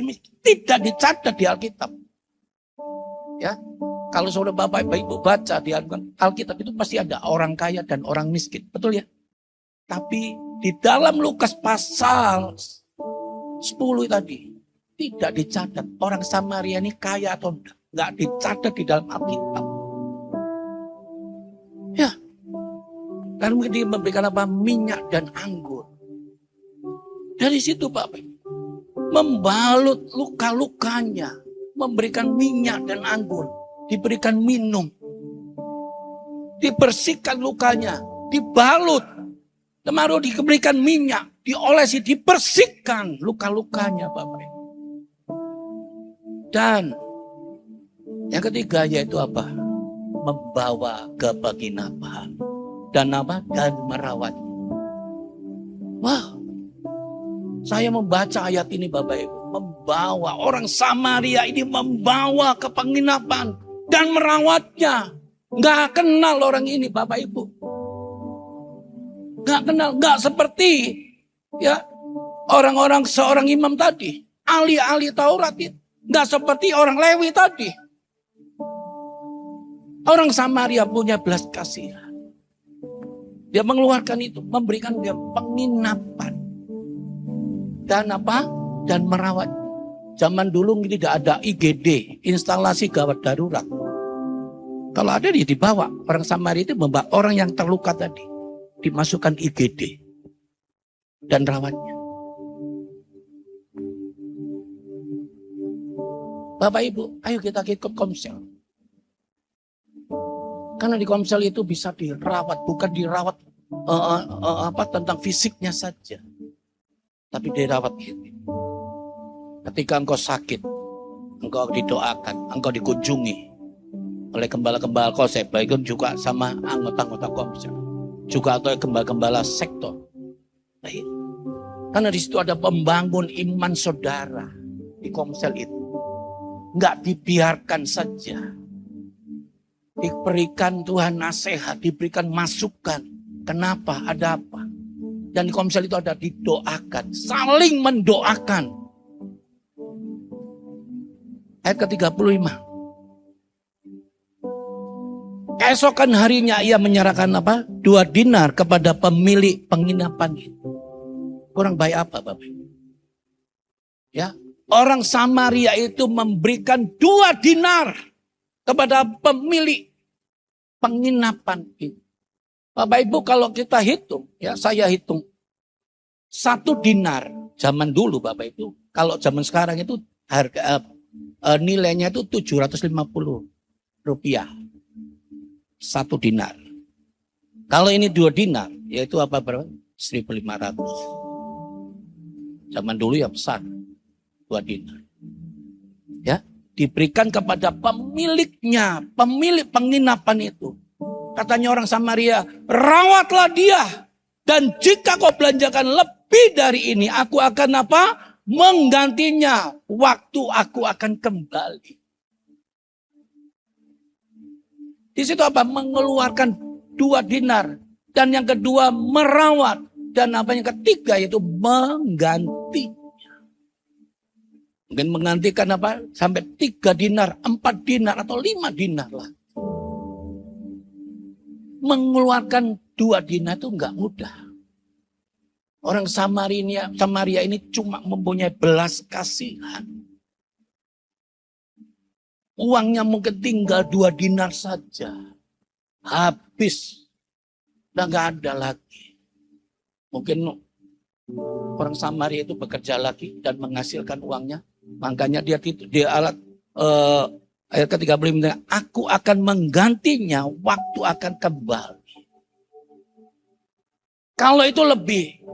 dicatat di Alkitab. Ya, kalau saudara Bapak Ibu baca di Alkitab itu pasti ada orang kaya dan orang miskin, betul ya? Tapi di dalam Lukas pasal 10 tadi tidak dicatat orang Samaria ini kaya atau enggak. Enggak dicatat di dalam Alkitab. Ya. Karena dia memberikan apa? Minyak dan anggur. Dari situ Bapak membalut luka-lukanya. Memberikan minyak dan anggur. Diberikan minum. Dibersihkan lukanya. Dibalut. Kemarin diberikan minyak. Diolesi, dibersihkan luka-lukanya Bapak. Dan yang ketiga yaitu apa? Membawa ke penginapan. Dan apa? Dan merawat. Wah, saya membaca ayat ini Bapak Ibu. Membawa orang Samaria ini membawa ke penginapan. Dan merawatnya. Nggak kenal orang ini Bapak Ibu. Nggak kenal. Nggak seperti ya orang-orang seorang imam tadi. ahli-ahli Taurat itu. Nggak seperti orang Lewi tadi. Orang Samaria punya belas kasihan. Dia mengeluarkan itu, memberikan dia penginapan. Dan apa? Dan merawat. Zaman dulu tidak ada IGD, instalasi gawat darurat. Kalau ada dia dibawa. Orang Samaria itu membawa orang yang terluka tadi. Dimasukkan IGD. Dan rawatnya. Bapak Ibu, ayo kita ikut Komsel. Karena di Komsel itu bisa dirawat, bukan dirawat tentang fisiknya saja. Tapi dirawat gitu. Ketika engkau sakit, engkau didoakan, engkau dikunjungi oleh gembala-gembala konsep, baik juga sama anggota-anggota Komsel. Juga atau gembala-gembala sektor. Baik. Karena di situ ada pembangun iman saudara di Komsel itu. Enggak dibiarkan saja. Diberikan Tuhan nasihat, diberikan masukan. Kenapa? Ada apa? Dan di Komsel itu ada didoakan, saling mendoakan. Ayat ke-35. Keesokan harinya ia menyerahkan apa? 2 dinar kepada pemilik penginapan itu. Kurang baik apa Bapak Ibu? Ya, orang Samaria itu memberikan 2 dinar kepada pemilik penginapan itu. Bapak Ibu kalau kita hitung, ya saya hitung 1 dinar zaman dulu Bapak Ibu. Kalau zaman sekarang itu harga nilainya itu 750 rupiah. 1 dinar. Kalau ini 2 dinar, yaitu apa berapa? 1.500. Zaman dulu ya besar. 2 dinar. Ya, diberikan kepada pemiliknya, pemilik penginapan itu. Katanya orang Samaria, rawatlah dia. Dan jika kau belanjakan lebih dari ini, aku akan apa? Menggantinya. Waktu aku akan kembali. Di situ apa? Mengeluarkan 2 dinar. Dan yang kedua merawat. Dan apa yang ketiga yaitu mengganti. Mungkin menggantikan apa? Sampai 3 dinar, 4 dinar atau 5 dinar lah. Mengeluarkan 2 dinar itu enggak mudah. Orang Samaria ini cuma mempunyai belas kasihan. Uangnya mungkin tinggal 2 dinar saja. Habis. Udah enggak ada lagi. Mungkin orang Samaria itu bekerja lagi dan menghasilkan uangnya. Makanya dia ayat ke-35, aku akan menggantinya, waktu akan kembali. Kalau itu lebih,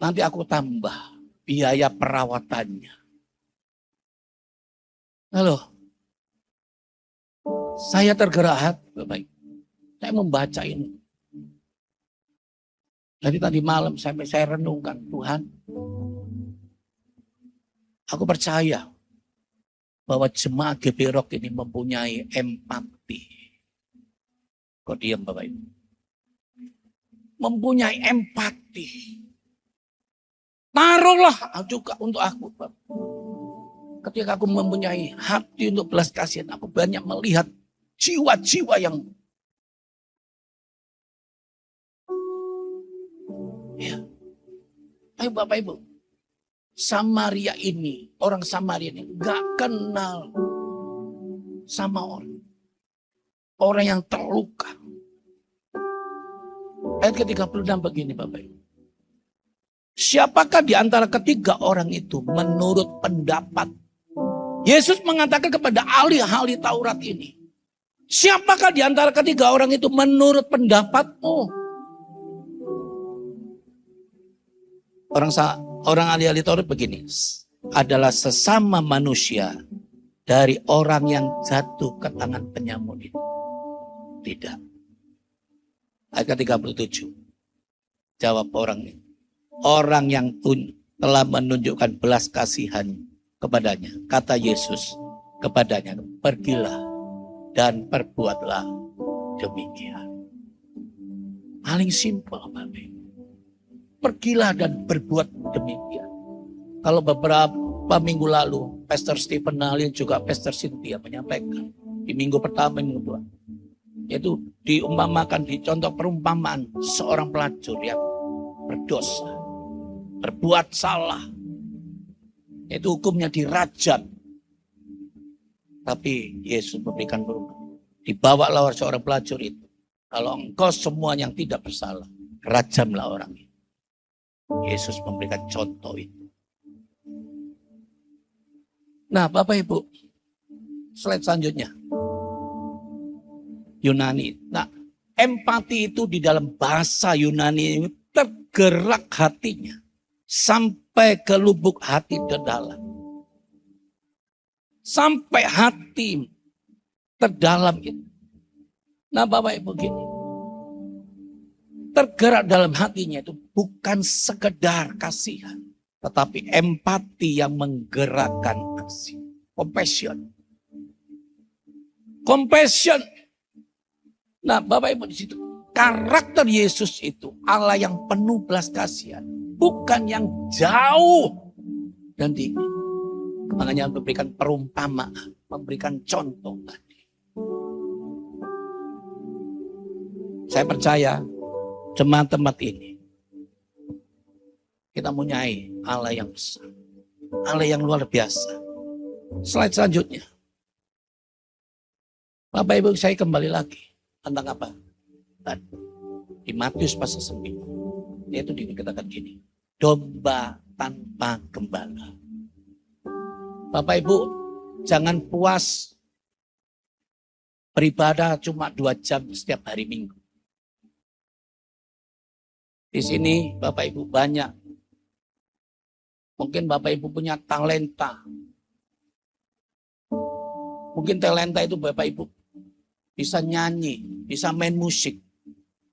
nanti aku tambah biaya perawatannya. Halo, saya tergerak hati, Bapak. Saya membaca ini. Jadi tadi malam sampai saya renungkan, Tuhan, aku percaya bahwa jemaat GP Rock ini mempunyai empati. Kok diam Bapak Ibu? Mempunyai empati. Taruhlah juga untuk aku Bapak. Ketika aku mempunyai hati untuk belas kasihan, aku banyak melihat jiwa-jiwa yang ya. Ayo Bapak Ibu. Samaria ini, orang Samaria ini gak kenal sama orang yang terluka. Ayat ke-36 begini Bapak Ibu. Siapakah di antara ketiga orang itu menurut pendapat? Yesus mengatakan kepada ahli-ahli Taurat ini. Siapakah di antara ketiga orang itu menurut pendapatmu? Orang ahli-ahli Taurat begini, adalah sesama manusia dari orang yang jatuh ke tangan penyamun itu. Tidak. Ayat 37. Jawab orang ini. Orang yang telah menunjukkan belas kasihan kepadanya. Kata Yesus kepadanya, pergilah dan perbuatlah demikian. Paling simpel Bapak. Pergilah dan berbuat demikian. Kalau beberapa minggu lalu, Pastor Stephen Nalin juga Pastor Cynthia menyampaikan di minggu pertama, minggu kedua, yaitu diumpamakan di contoh perumpamaan seorang pelacur yang berdosa, berbuat salah, itu hukumnya dirajam. Tapi Yesus memberikan perumpamaan, dibawalah seorang pelacur itu. Kalau engkau semua yang tidak bersalah, rajamlah orang itu. Yesus memberikan contoh itu. Nah, Bapak Ibu, slide selanjutnya. Yunani. Nah, empati itu di dalam bahasa Yunani ini tergerak hatinya sampai ke lubuk hati terdalam. Sampai hati terdalam itu. Nah, Bapak Ibu gini. Tergerak dalam hatinya itu bukan sekedar kasihan, tetapi empati yang menggerakkan aksi. Compassion. Compassion. Nah, Bapak Ibu di situ, karakter Yesus itu Allah yang penuh belas kasihan, bukan yang jauh dan dingin. Makanya memberikan perumpamaan, memberikan contoh tadi. Saya percaya jemaat-jemaat ini kita mempunyai Allah yang besar, Allah yang luar biasa. Slide selanjutnya. Bapak Ibu, saya kembali lagi tentang apa? Tadi di Matius pasal 9, yaitu dikatakan gini, domba tanpa gembala. Bapak Ibu, jangan puas beribadah cuma 2 jam setiap hari Minggu. Di sini Bapak Ibu banyak. Mungkin Bapak Ibu punya talenta. Mungkin talenta itu Bapak Ibu bisa nyanyi, bisa main musik.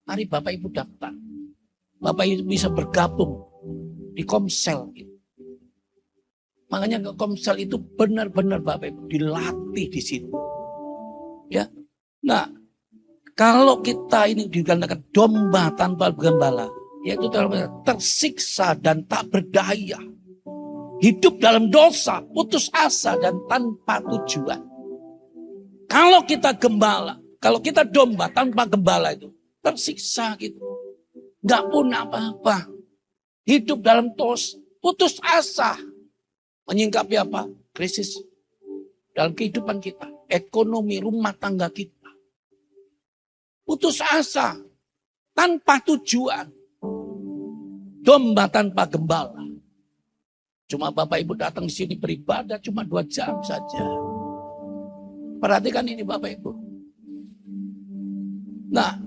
Mari Bapak Ibu daftar. Bapak Ibu bisa bergabung di Komsel. Makanya ke Komsel itu benar-benar Bapak Ibu dilatih di situ. Ya. Nah, kalau kita ini dikatakan domba tanpa gembala, yaitu tersiksa dan tak berdaya. Hidup dalam dosa, putus asa dan tanpa tujuan. Kalau kita gembala, kalau kita domba tanpa gembala itu tersiksa gitu. Gak punya apa-apa. Hidup dalam putus asa. Menyingkapi apa? Krisis dalam kehidupan kita. Ekonomi rumah tangga kita. Putus asa. Tanpa tujuan. Domba tanpa gembala. Cuma Bapak Ibu datang di sini beribadah cuma 2 jam saja. Perhatikan ini Bapak Ibu. Nah,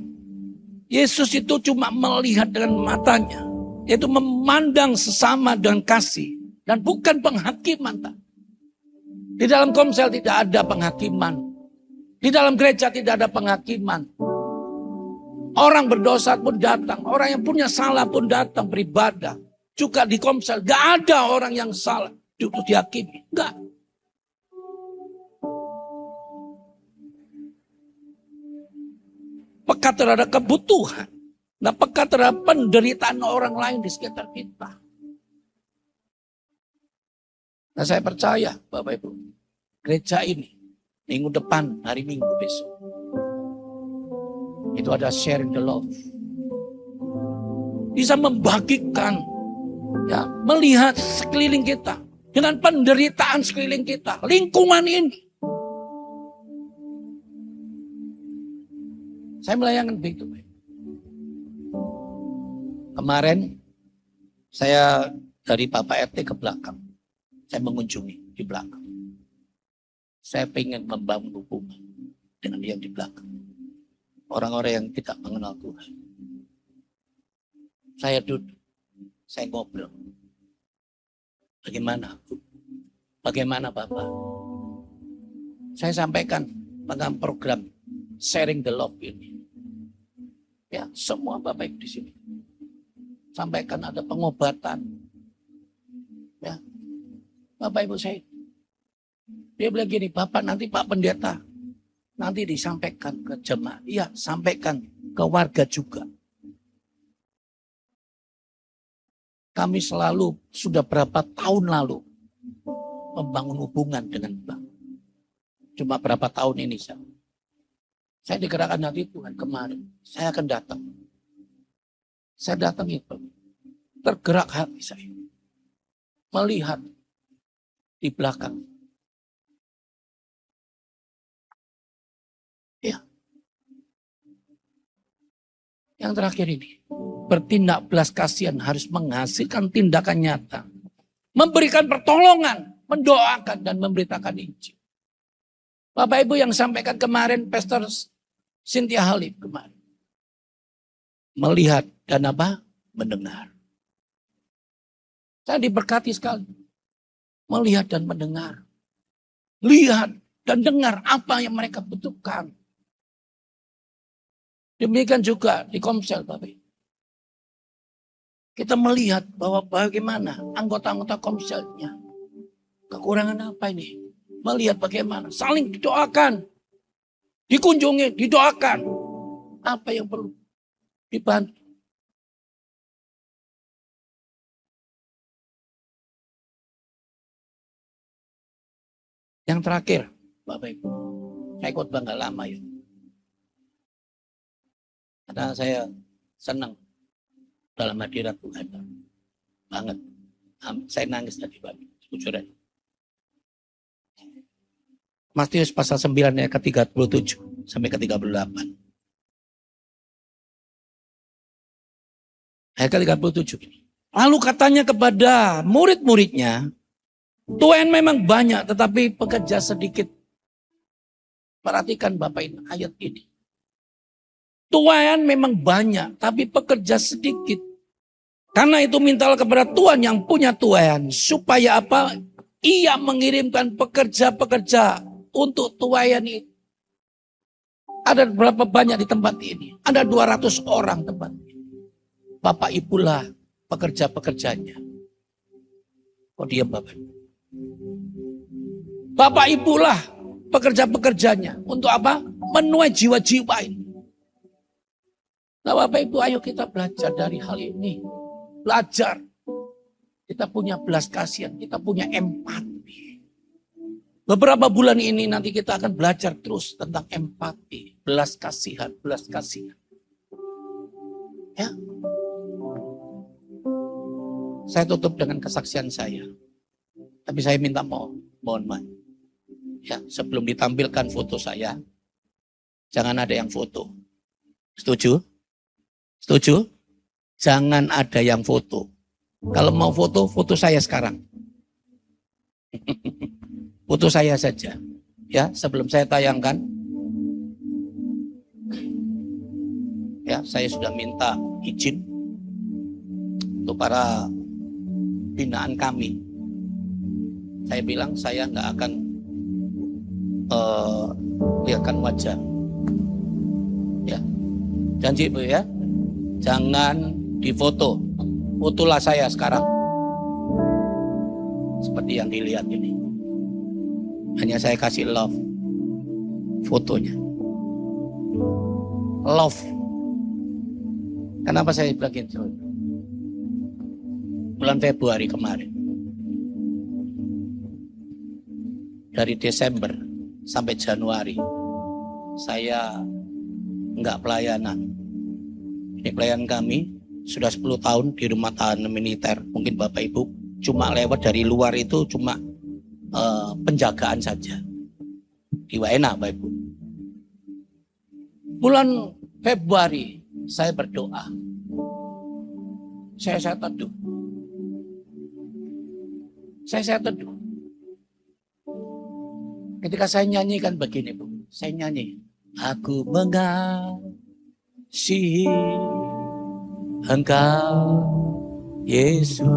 Yesus itu cuma melihat dengan matanya. Yaitu memandang sesama dengan kasih. Dan bukan penghakiman. Di dalam Komsel tidak ada penghakiman. Di dalam gereja tidak ada penghakiman. Orang berdosa pun datang. Orang yang punya salah pun datang beribadah. Juga di Komsel gak ada orang yang salah untuk dihakimi. Enggak. Peka terhadap kebutuhan. Nah, peka terhadap penderitaan orang lain di sekitar kita. Nah, saya percaya Bapak Ibu, gereja ini minggu depan, hari Minggu besok, itu ada sharing the love. Bisa membagikan, ya, melihat sekeliling kita dengan penderitaan sekeliling kita, lingkungan ini. Saya melayangkan begitu. Kemarin saya dari Bapak RT ke belakang. Saya mengunjungi di belakang. Saya ingin membangun hubungan dengan yang di belakang. Orang-orang yang tidak mengenal Tuhan. Saya duduk, saya ngobrol. Bagaimana? Bagaimana Bapak? Saya sampaikan tentang program Sharing the Love ini. Ya, semua Bapak Ibu di sini. Sampaikan ada pengobatan. Ya. Bapak Ibu saya. Dia bilang gini, Bapak nanti Pak Pendeta. Nanti disampaikan ke jemaat. Iya, sampaikan ke warga juga. Kami selalu sudah berapa tahun lalu membangun hubungan dengan Bang. Cuma berapa tahun ini saya digerakkan hati Tuhan kemarin. Saya akan datang. Saya datang itu. Tergerak hati saya. Melihat di belakang. Ya. Yang terakhir ini. Bertindak belas kasihan harus menghasilkan tindakan nyata. Memberikan pertolongan. Mendoakan dan memberitakan Injil. Bapak Ibu yang sampaikan kemarin Pastor Cynthia Halif kemarin. Melihat dan apa? Mendengar. Saya diberkati sekali. Melihat dan mendengar. Lihat dan dengar apa yang mereka butuhkan. Demikian juga di Komsel, Bapak Ibu. Kita melihat bahwa bagaimana anggota-anggota Komselnya. Kekurangan apa ini? Melihat bagaimana. Saling didoakan. Dikunjungi, didoakan. Apa yang perlu dibantu. Yang terakhir, Bapak Ibu. Saya khotbah nggak lama ya. Karena saya senang dalam hadirat Tuhan. Banget. Saya nangis tadi, Bapak Ibu. Jujur aja. Matius pasal 9 ayat ke-37 sampai ke-38. Ayat ke-37 ini. Lalu katanya kepada murid-muridnya, tuan memang banyak tetapi pekerja sedikit. Perhatikan Bapak ini, ayat ini. Tuan memang banyak tapi pekerja sedikit. Karena itu mintalah kepada Tuhan yang punya tuan supaya apa? Ia mengirimkan pekerja-pekerja untuk tuayan itu. Ada berapa banyak di tempat ini? Ada 200 orang tempat ini. Bapak Ibulah pekerja-pekerjanya. Oh diam Bapak. Bapak Ibulah pekerja-pekerjanya. Untuk apa? Menuai jiwa-jiwa ini. Nah Bapak Ibu ayo kita belajar dari hal ini. Belajar. Kita punya belas kasihan. Kita punya empati. Beberapa bulan ini nanti kita akan belajar terus tentang empati, belas kasihan, belas kasihan. Ya. Saya tutup dengan kesaksian saya. Tapi saya minta mohon maaf. Ya, sebelum ditampilkan foto saya, jangan ada yang foto. Setuju? Setuju? Jangan ada yang foto. Kalau mau foto, foto saya sekarang. Foto saya saja, ya sebelum saya tayangkan, ya saya sudah minta izin untuk para binaan kami. Saya bilang saya nggak akan lihatkan wajah, ya janji Bu ya, jangan difoto, fotolah saya sekarang, seperti yang dilihat ini. Hanya saya kasih love fotonya. Love. Kenapa saya bilang bulan Februari kemarin. Dari Desember sampai Januari saya enggak pelayanan. Ini pelayanan kami sudah 10 tahun di rumah tahanan militer. Mungkin Bapak Ibu cuma lewat dari luar itu cuma penjagaan saja di WNA Bapak Ibu. Bulan Februari saya berdoa, saya teduh, saya teduh. Ketika saya nyanyikan begini Bu, saya nyanyi, aku mengasihi Engkau Yesus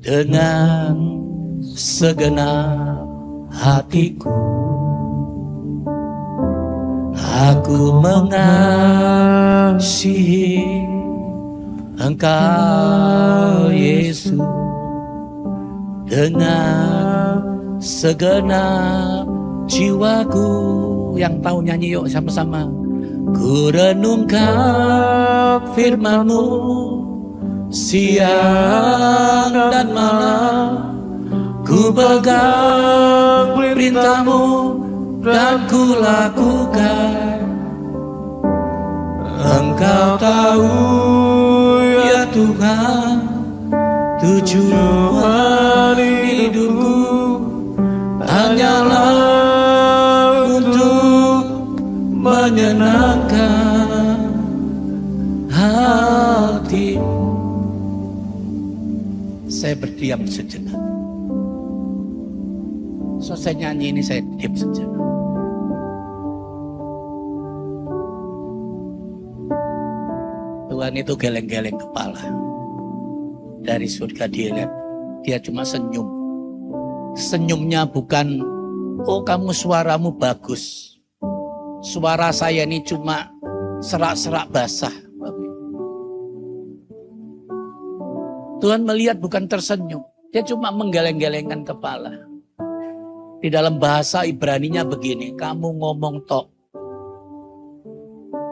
dengan segenap hatiku, aku mengasihi Engkau Yesus dengan segenap jiwaku. Yang tahu nyanyi yuk sama-sama. Ku renungkan firman-Mu siang dan malam ku pegang perintahmu dan ku lakukan. Engkau tahu ya Tuhan, tujuan hidupku hanyalah untuk menyenangkan hatimu. Saya berdiam sejenak. Selesai nyanyi ini saya diam sejenak. Tuhan itu geleng-geleng kepala. Dari surga dia lihat, dia cuma senyum. Senyumnya bukan, oh kamu suaramu bagus. Suara saya ini cuma serak-serak basah. Tuhan melihat bukan tersenyum. Dia cuma menggeleng-gelengkan kepala. Di dalam bahasa Ibraninya begini, kamu ngomong tok.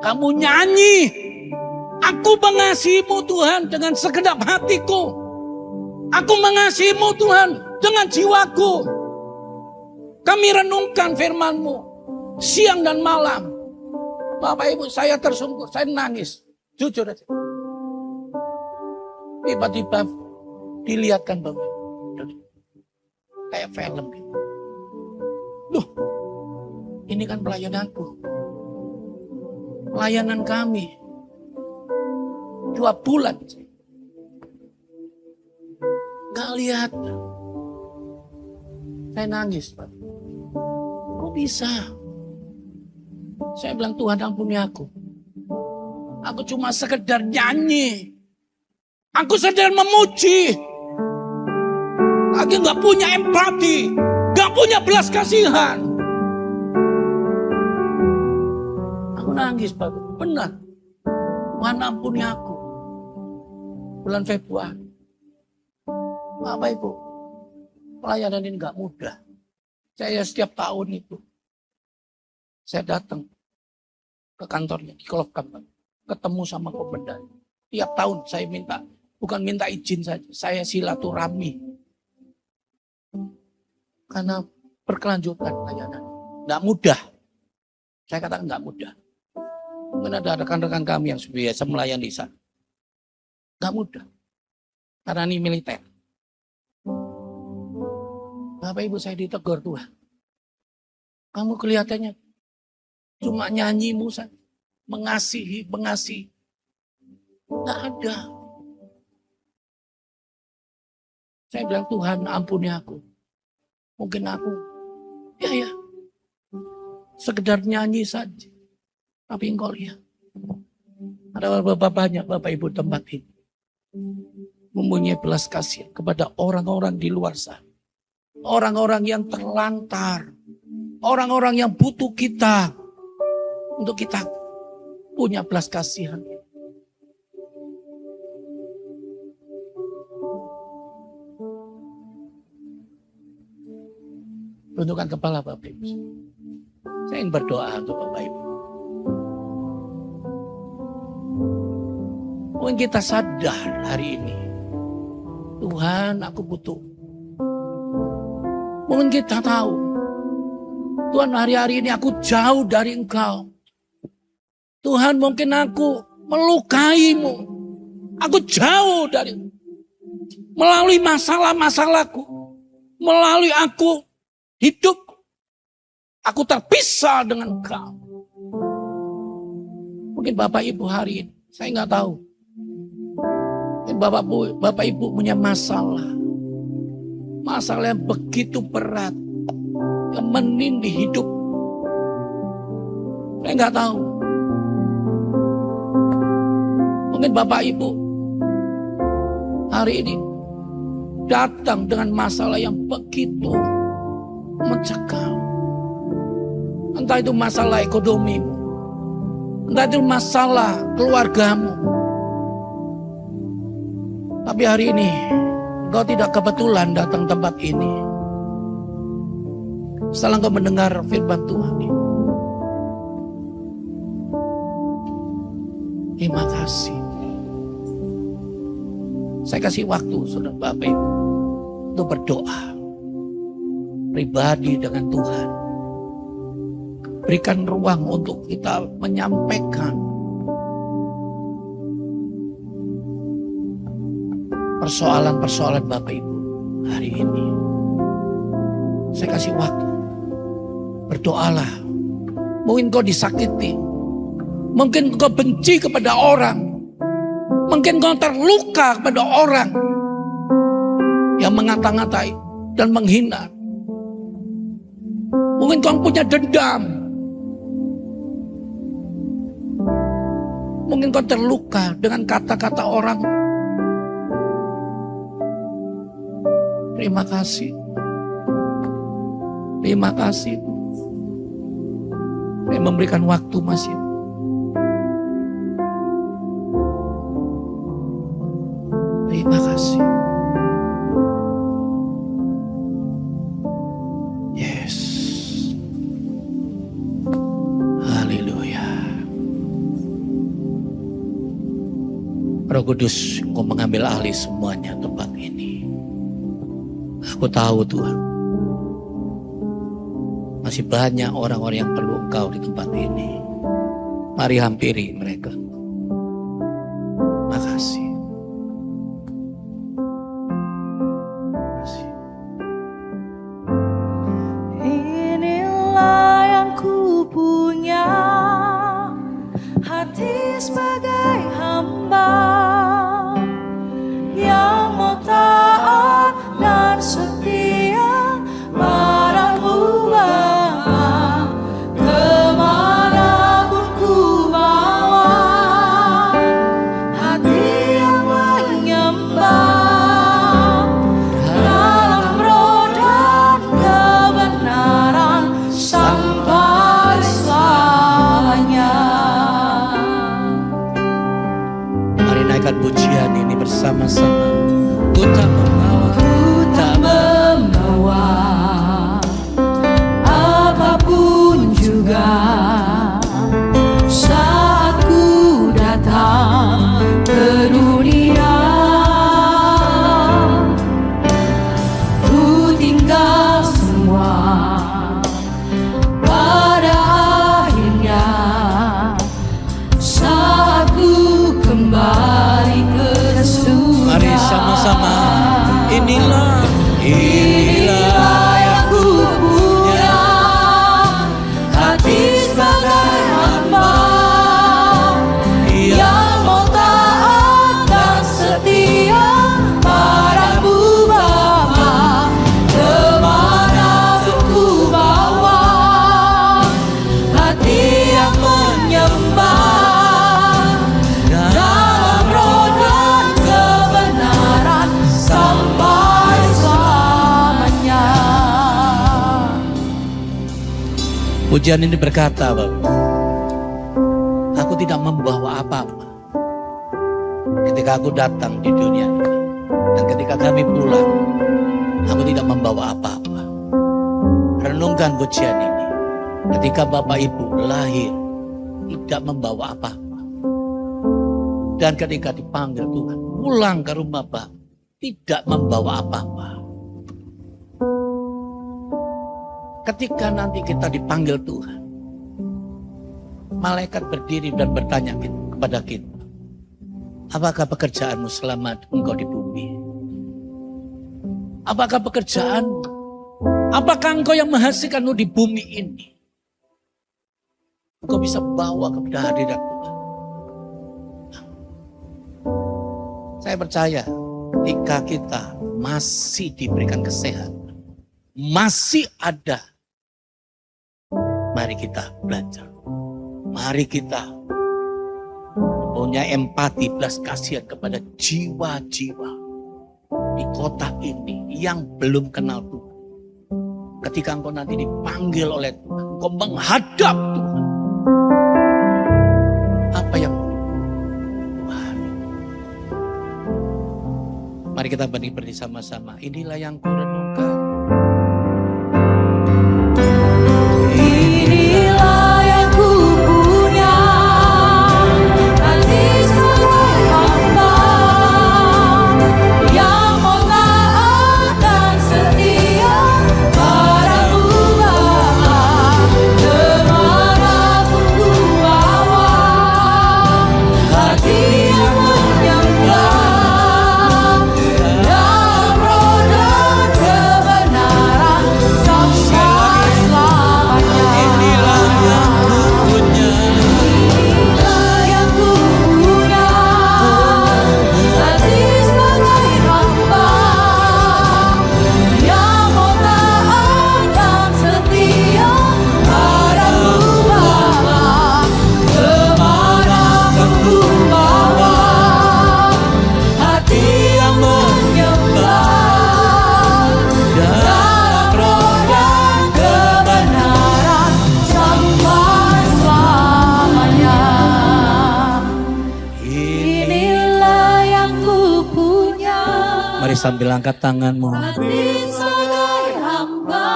Kamu nyanyi. Aku mengasihimu Tuhan dengan segenap hatiku. Aku mengasihimu Tuhan dengan jiwaku. Kami renungkan firman-Mu siang dan malam. Bapak Ibu, saya tersungkur, saya nangis. Jujur aja. Tiba-tiba dilihatkan Bapak Ibu. Kayak film. Loh, ini kan pelayananku. Pelayanan kami. 2 bulan. Gak lihat. Saya nangis, Pak. Kok bisa? Saya bilang, Tuhan ampuni aku. Aku cuma sekedar nyanyi. Aku sedang memuji. Lagi gak punya empati. Gak punya belas kasihan. Aku nangis, Pak. Benar. Tuhan ampuni aku. Bulan Februari. Bapak Ibu, pelayanan ini gak mudah. Saya setiap tahun itu, saya datang ke kantornya, di Kolofkamp, ketemu sama komandan. Tiap tahun saya minta, bukan minta izin saja, saya silaturahmi. Karena berkelanjutan pelayanan. Gak mudah. Saya katakan gak mudah. Mungkin ada rekan-rekan kami yang biasa melayani di sana. Gak mudah. Karena ini militer. Bapak Ibu, saya ditegur Tuhan. Kamu kelihatannya cuma nyanyimu saja. Mengasihi. Gak ada. Saya bilang, Tuhan ampuni aku. Mungkin aku, ya. Sekedar nyanyi saja. Tapi engkau lihat. Ada beberapa banyak Bapak Ibu tempat ini. Mempunyai belas kasihan kepada orang-orang di luar sana. Orang-orang yang terlantar. Orang-orang yang butuh kita. Untuk kita punya belas kasihan. Tundukkan kepala Bapak Ibu. Saya ingin berdoa untuk Bapak Ibu. Mungkin kita sadar hari ini. Tuhan, aku butuh. Mungkin kita tahu. Tuhan, hari-hari ini aku jauh dari Engkau. Tuhan, mungkin aku melukaimu. Aku jauh dari melalui masalah-masalahku. Melalui aku hidup. Aku terpisah dengan Engkau. Mungkin Bapak Ibu hari ini, saya nggak tahu. Mungkin Bapak Ibu punya masalah. Masalah yang begitu berat. Yang menindih hidup. Saya nggak tahu. Mungkin Bapak Ibu hari ini datang dengan masalah yang begitu mencekam. Entah itu masalah ekonomimu. Entah itu masalah keluargamu. Tapi hari ini engkau tidak kebetulan datang tempat ini. Setelah engkau mendengar firman Tuhan. Terima kasih. Saya kasih waktu saudara Bapak Ibu untuk berdoa pribadi dengan Tuhan. Berikan ruang untuk kita menyampaikan persoalan-persoalan Bapak Ibu hari ini. Saya kasih waktu. Berdoalah. Mungkin kau disakiti. Mungkin kau benci kepada orang. Mungkin kau terluka kepada orang yang mengata-ngatai dan menghina. Mungkin kau punya dendam. Mungkin kau terluka dengan kata-kata orang. Terima kasih. Terima kasih. Saya memberikan waktu masih. Terima kasih. Yes. Haleluya. Roh Kudus, Engkau mengambil alih semuanya tempat ini. Aku tahu Tuhan, masih banyak orang-orang yang perlu Engkau di tempat ini. Mari hampiri mereka. Makasih. Inilah yang ku punya, hati sebagai hamba yang mau taat dan setia padamu Bapa, kemanapun ku bawa, hati yang menyembah dalam roh dan kebenaran sampai selamanya. Mari naikkan pujian ini bersama-sama. Ku tak membawa apapun juga saat ku datang ke dunia. Ku tinggal semua pada akhirnya saat ku kembali ke surga. Mari sama-sama. Inilah yang ku punya, hati sebagai hamba yang mau taat dan setia padamu Bapa, kemanapun ku bawa, hati yang menyembah dalam roh dan kebenaran sampai selamanya. Pujian ini berkata, Bapak, aku tidak membawa apa-apa ketika aku datang di dunia ini. Dan ketika kami pulang, aku tidak membawa apa-apa. Renungkan pujian ini. Ketika Bapak Ibu lahir, tidak membawa apa-apa. Dan ketika dipanggil Tuhan, pulang ke rumah Bapak, tidak membawa apa-apa. Ketika nanti kita dipanggil Tuhan, malaikat berdiri dan bertanya kepada kita, apakah pekerjaanmu selama engkau di bumi? Apakah pekerjaanmu? Apakah engkau yang menghasilkanmu di bumi ini? Engkau bisa bawa kepada hadirat Tuhan. Saya percaya, jika kita masih diberikan kesehatan, masih ada, mari kita belajar. Mari kita punya empati, belas kasihan kepada jiwa-jiwa di kota ini yang belum kenal Tuhan. Ketika engkau nanti dipanggil oleh Tuhan, engkau menghadap Tuhan. Apa yang Tuhan? Mari kita berdiri sama-sama. Inilah yang kurenungkan. Inilah yang ku punya, hati sebagai hamba Sambil angkat tanganmu. Hati sebagai hamba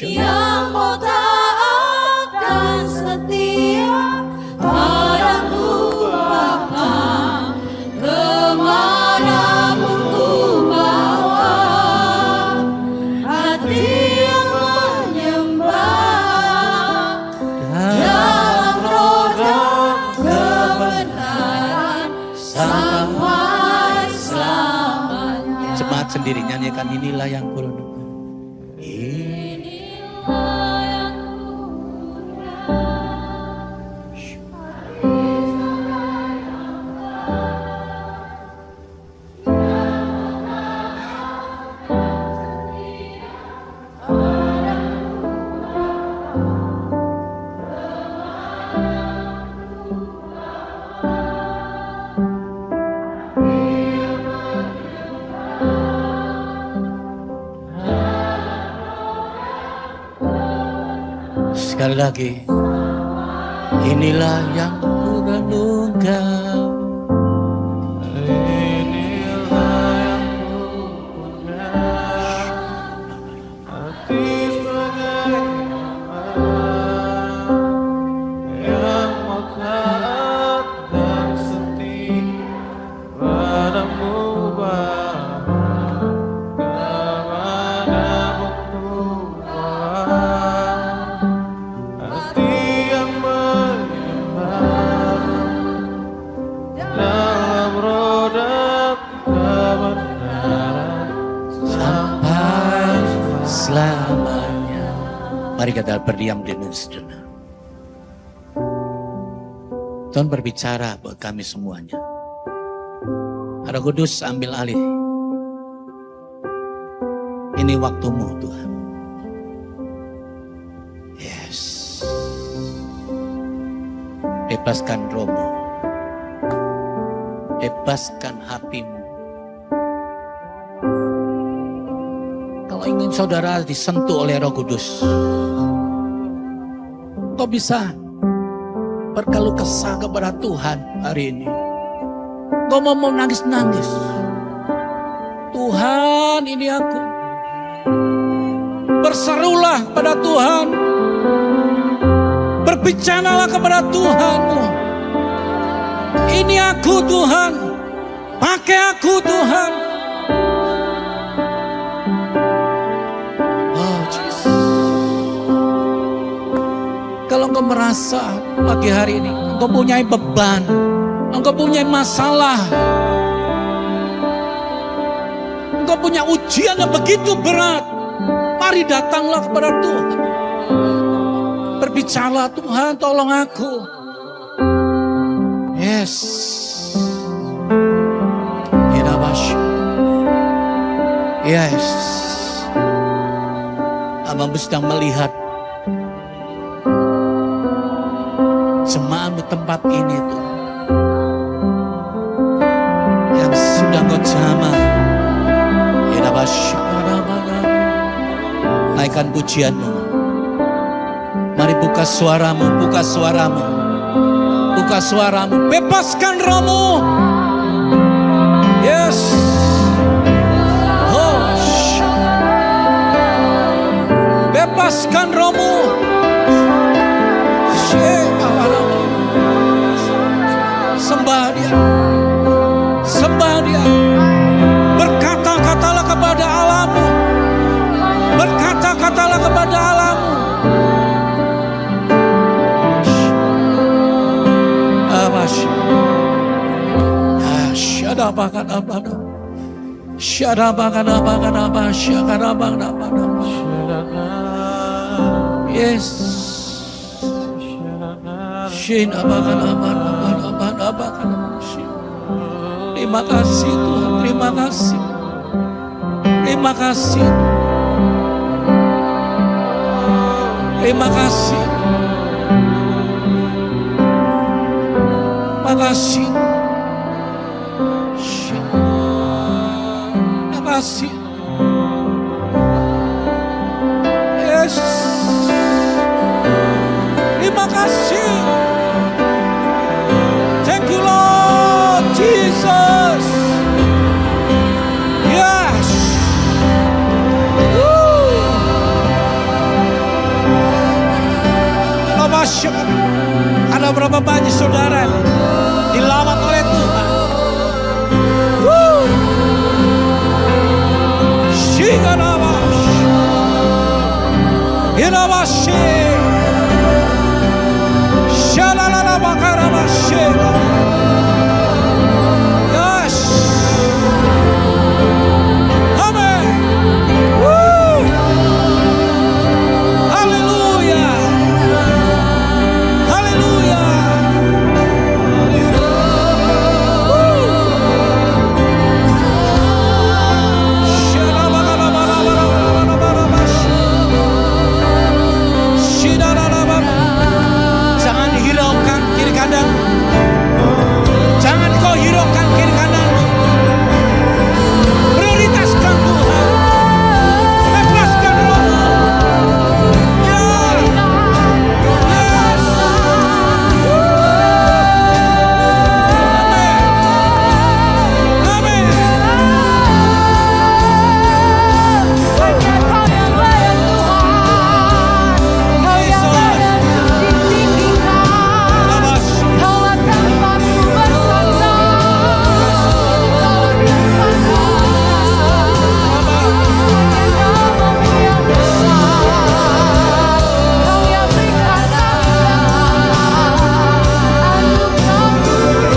yang mau taat dan setia padamu Bapa, kemanapun ku bawa. Hati yang menyembah dalam roda kebenaran sampai selamanya. Jemaat sendiri nyanyikan inilah yang kurang. Sekali lagi, inilah yang ku renungkan. Inilah yang ku punya, hati sebagai yang mau taat dan setia padamu Bapa. Selamanya. Mari kita berdiam dengan sejenak. Tuhan berbicara buat kami semuanya. Roh Kudus ambil alih. Ini waktumu Tuhan. Yes. Bebaskan rohmu. Bebaskan hatimu. Kalau ingin saudara disentuh oleh Roh Kudus, kau bisa berkeluh kesah kepada Tuhan hari ini. Kau mau nangis-nangis. Tuhan, ini aku. Berserulah pada Tuhan. Berbicaralah kepada Tuhanmu. Ini aku Tuhan. Pakai aku Tuhan. Kalau engkau merasa pagi hari ini engkau punya beban, engkau punya masalah, engkau punya ujian yang begitu berat, mari datanglah kepada Tuhan. Berbicara, Tuhan tolong aku. Yes. Yes. Abang sedang melihat jemaatmu tempat ini tuh yang sudah kau jamah. Naikkan pujianmu. Mari buka suaramu, buka suaramu, buka suaramu. Bebaskan rohmu. Yes. Oh. Bebaskan rohmu. Sembah dia, sembah dia. Berkata-katalah kepada Allahmu, berkata-katalah kepada Allahmu. Yes. Terima kasih Tuhan, terima kasih. Terima kasih. Terima kasih. Terima kasih. Terima kasih. Yes. Terima kasih. Thank you Lord Jesus. Ada berapa banyak saudara dilawat oleh Tuhan. Yes. Amen. Woo. Hallelujah. Hallelujah. Jangan hiraukan kiri kanan. Jangan kau hiraukan kiri kanan. Prioritaskan Tuhan. Lepaskan rohmu. Ya. Yes. Amin. Amin. Hanya Kau yang layak Tuhan, Kau yang layak ditinggikan. Kaulah tempatku bersandar, Kaulah tempatku. Hanya Namamu yang besar, Kau yang berkata, anugerahmu yang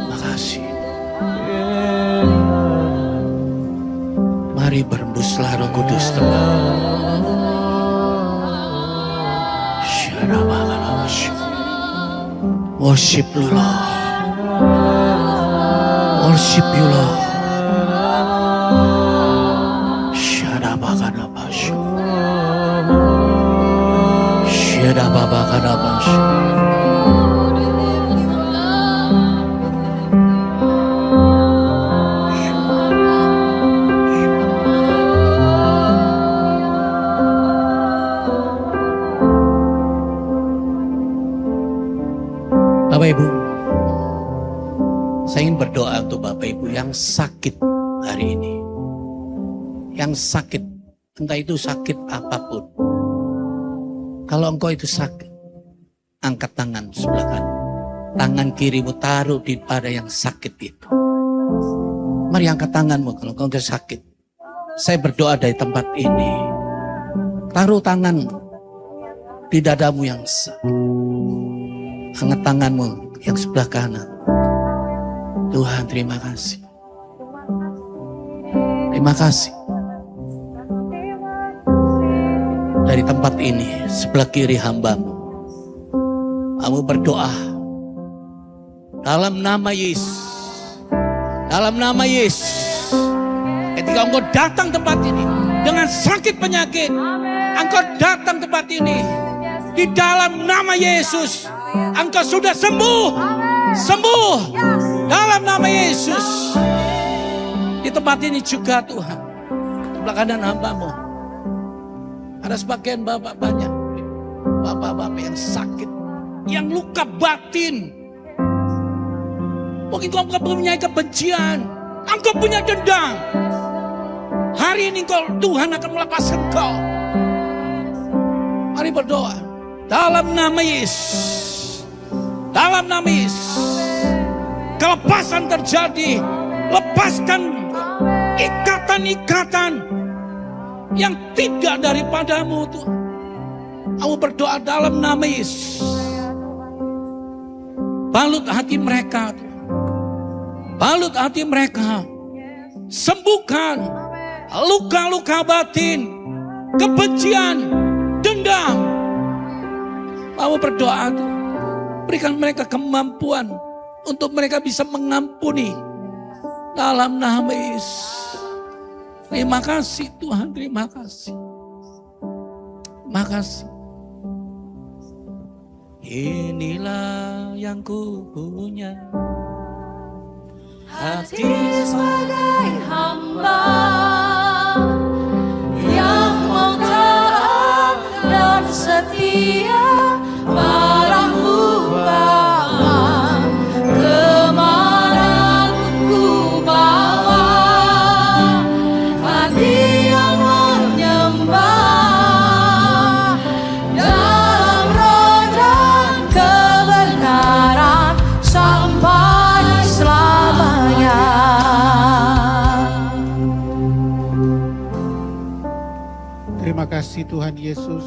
Makasih. Mari berembuslah Roh Kudus Tuhan. Worship you Lord. Worship you Lord. Shadabakadabashu. Shadabakadabashu. Bapak Ibu, saya ingin berdoa untuk Bapak Ibu yang sakit hari ini. Yang sakit, entah itu sakit apapun. Kalau engkau itu sakit, angkat tangan sebelah kanan. Tangan kirimu taruh di pada yang sakit itu. Mari angkat tanganmu kalau engkau sakit. Saya berdoa dari tempat ini. Taruh tangan di dadamu yang sakit. Angkat tanganmu yang sebelah kanan. Tuhan, terima kasih. Terima kasih. Dari tempat ini, sebelah kiri hambamu. Kamu berdoa. Dalam nama Yesus. Dalam nama Yesus. Ketika engkau datang tempat ini. Dengan sakit penyakit. Engkau datang tempat ini. Di dalam nama Yesus. Engkau sudah sembuh. Sembuh. Dalam nama Yesus. Di tempat ini juga Tuhan. Sebelah kanan hambamu. Ada sebagian bapak banyak. Bapak-bapak yang sakit. Yang luka batin. Mungkin engkau punya kebencian. Engkau punya dendam. Hari ini Tuhan akan melepaskan engkau. Mari berdoa. Dalam nama Yesus. Dalam nama Yesus. Kelepasan terjadi. Lepaskan ikatan-ikatan yang tidak daripadamu Tuhan. Aku berdoa dalam nama Yesus. Balut hati mereka. Balut hati mereka. Sembuhkan luka-luka batin, kebencian, dendam. Aku berdoa, berikan mereka kemampuan untuk mereka bisa mengampuni dalam nama Yesus. Terima kasih Tuhan, terima kasih. Terima kasih. Inilah yang ku punya, hati sebagai hamba yang mau taat dan setia padamu Bapa, kemana ku bawa hati yang menyembah dalam roh dan kebenaran sampai selamanya. Terima kasih Tuhan Yesus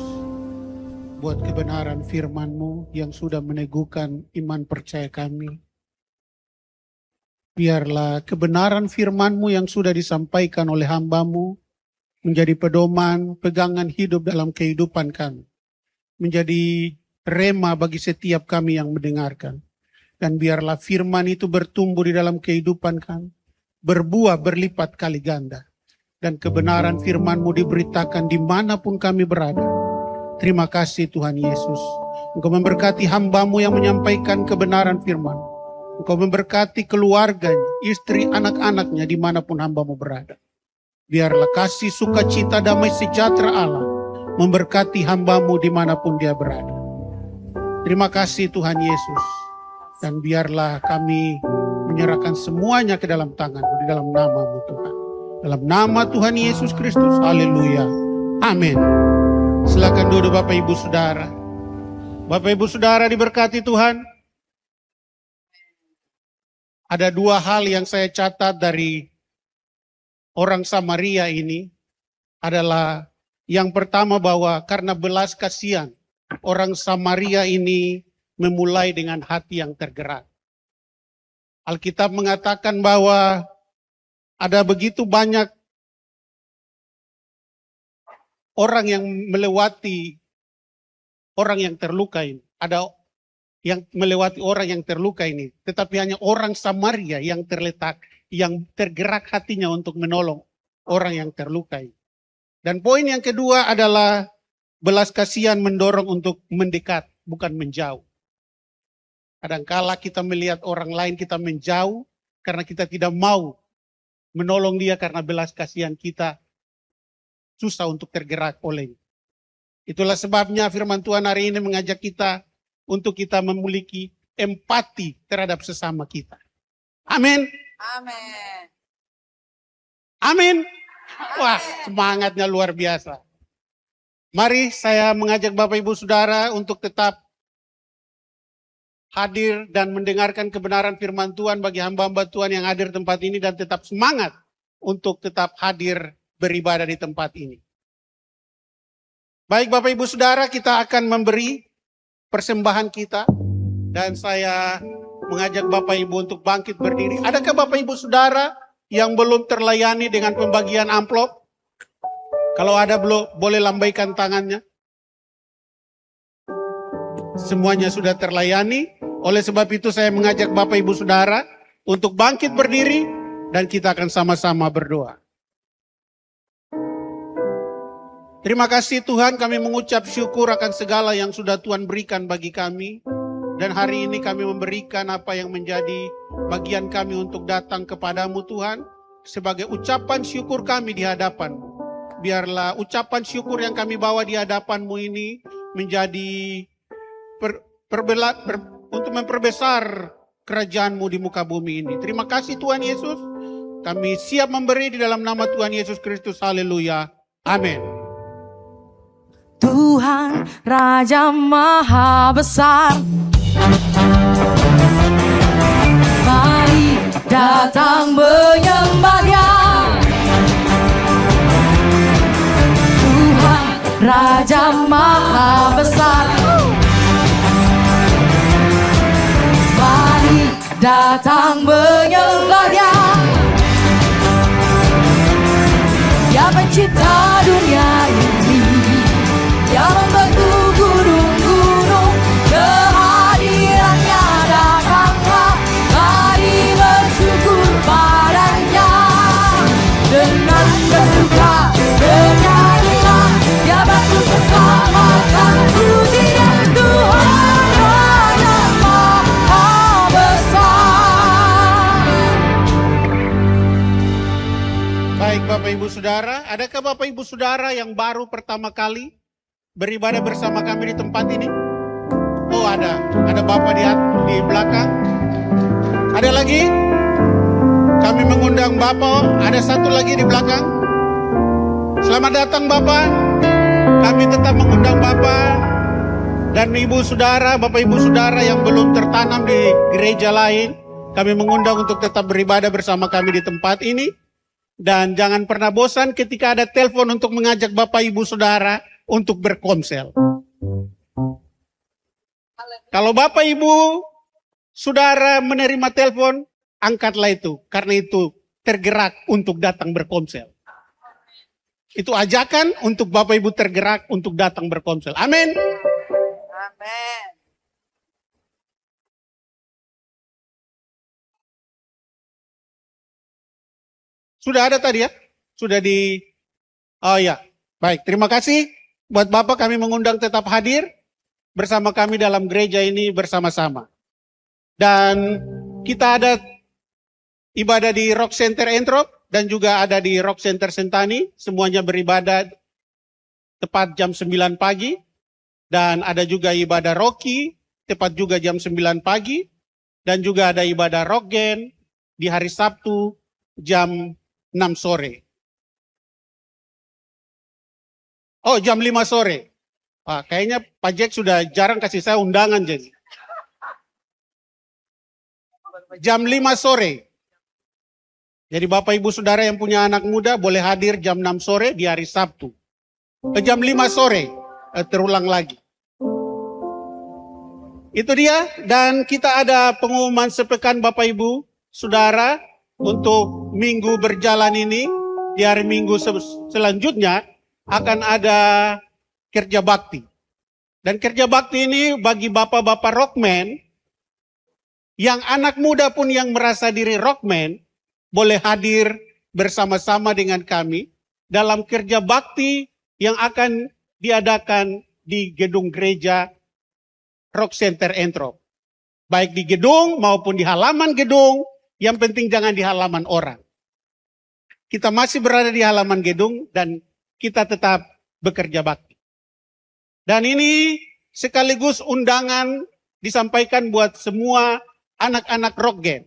buat kebenaran firman-Mu yang sudah meneguhkan iman percaya kami. Biarlah kebenaran firman-Mu yang sudah disampaikan oleh hamba-Mu menjadi pedoman, pegangan hidup dalam kehidupan kami. Menjadi rema bagi setiap kami yang mendengarkan. Dan biarlah firman itu bertumbuh di dalam kehidupan kami. Berbuah berlipat kali ganda. Dan kebenaran firman-Mu diberitakan dimanapun kami berada. Terima kasih Tuhan Yesus. Engkau memberkati hamba-Mu yang menyampaikan kebenaran firman. Engkau memberkati keluarganya, istri, anak-anaknya dimanapun hamba-Mu berada. Biarlah kasih, sukacita, damai sejahtera Allah memberkati hamba-Mu dimanapun dia berada. Terima kasih Tuhan Yesus. Dan biarlah kami menyerahkan semuanya ke dalam tangan-Mu di dalam nama-Mu Tuhan. Dalam nama Tuhan Yesus Kristus. Haleluya. Amin. Silakan duduk Bapak Ibu Saudara. Bapak Ibu Saudara diberkati Tuhan. Ada dua hal yang saya catat dari orang Samaria ini. Adalah yang pertama bahwa karena belas kasihan, orang Samaria ini memulai dengan hati yang tergerak. Alkitab mengatakan bahwa ada begitu banyak orang yang melewati orang yang terluka ini. Ada yang melewati orang yang terluka ini. Tetapi hanya orang Samaria yang terletak, yang tergerak hatinya untuk menolong orang yang terluka ini. Dan poin yang kedua adalah belas kasihan mendorong untuk mendekat, bukan menjauh. Kadangkala kita melihat orang lain kita menjauh karena kita tidak mau menolong dia karena belas kasihan kita susah untuk tergerak olehnya. Itulah sebabnya firman Tuhan hari ini mengajak kita untuk kita memiliki empati terhadap sesama kita. Amin. Amin. Amin. Wah, semangatnya luar biasa. Mari saya mengajak Bapak Ibu Saudara untuk tetap hadir dan mendengarkan kebenaran firman Tuhan bagi hamba-hamba Tuhan yang hadir di tempat ini dan tetap semangat untuk tetap hadir beribadah di tempat ini. Baik Bapak Ibu Saudara, kita akan memberi persembahan kita dan saya mengajak Bapak Ibu untuk bangkit berdiri. Adakah Bapak Ibu Saudara yang belum terlayani dengan pembagian amplop? Kalau ada boleh lambaikan tangannya. Semuanya sudah terlayani. Oleh sebab itu saya mengajak Bapak Ibu Saudara untuk bangkit berdiri dan kita akan sama-sama berdoa. Terima kasih Tuhan, kami mengucap syukur akan segala yang sudah Tuhan berikan bagi kami. Dan hari ini kami memberikan apa yang menjadi bagian kami untuk datang kepadamu Tuhan. Sebagai ucapan syukur kami di hadapan-Mu. Biarlah ucapan syukur yang kami bawa di hadapan-Mu ini menjadi untuk memperbesar kerajaan-Mu di muka bumi ini. Terima kasih Tuhan Yesus. Kami siap memberi di dalam nama Tuhan Yesus Kristus. Haleluya. Amin. Tuhan Raja Maha Besar, mari datang menyembah Dia. Tuhan Raja Maha Besar. Mari datang menyembahnya, Dia pencipta dunia ini, Dia membentuk gunung-gunung, kehadirannya datanglah. Mari bersyukur padanya, dengan bersuka bernyanyilah, Dia bantu keselamatan dunia. Tuhan Raja Maha Besar. Baik Bapak Ibu Saudara, adakah Bapak Ibu Saudara yang baru pertama kali beribadah bersama kami di tempat ini? Oh ada Bapak di belakang. Ada lagi? Kami mengundang Bapak, ada satu lagi di belakang. Selamat datang Bapak. Kami tetap mengundang Bapak dan Ibu Saudara, Bapak Ibu Saudara yang belum tertanam di gereja lain. Kami mengundang untuk tetap beribadah bersama kami di tempat ini. Dan jangan pernah bosan ketika ada telepon untuk mengajak Bapak Ibu Saudara untuk berkonsel. Kalau Bapak Ibu Saudara menerima telepon, angkatlah itu. Karena itu tergerak untuk datang berkonsel. Itu ajakan untuk Bapak Ibu tergerak untuk datang berkonsel. Amin. Amin. Sudah ada tadi ya? Sudah di... Oh ya, baik. Terima kasih buat Bapak, kami mengundang tetap hadir bersama kami dalam gereja ini bersama-sama. Dan kita ada ibadah di Rock Center Entrop dan juga ada di Rock Center Sentani. Semuanya beribadah tepat jam 9 pagi. Dan ada juga ibadah Rocky tepat juga jam 9 pagi. Dan juga ada ibadah Rockgen di hari Sabtu jam 6 sore. Oh, jam 5 sore. Wah, kayaknya Pak Jack sudah jarang kasih saya undangan jadi. Jam 5 sore. Jadi Bapak Ibu Saudara yang punya anak muda boleh hadir jam 6 sore di hari Sabtu. Jam 5 sore. Terulang lagi. Itu dia. Dan kita ada pengumuman sepekan Bapak Ibu Saudara untuk minggu berjalan ini. Di hari Minggu selanjutnya akan ada kerja bakti. Dan kerja bakti ini bagi bapak-bapak rockman, yang anak muda pun yang merasa diri rockman, boleh hadir bersama-sama dengan kami dalam kerja bakti yang akan diadakan di gedung gereja Rock Center Entrop. Baik di gedung maupun di halaman gedung, yang penting jangan di halaman orang. Kita masih berada di halaman gedung dan kita tetap bekerja bakti. Dan ini sekaligus undangan disampaikan buat semua anak-anak Rockgen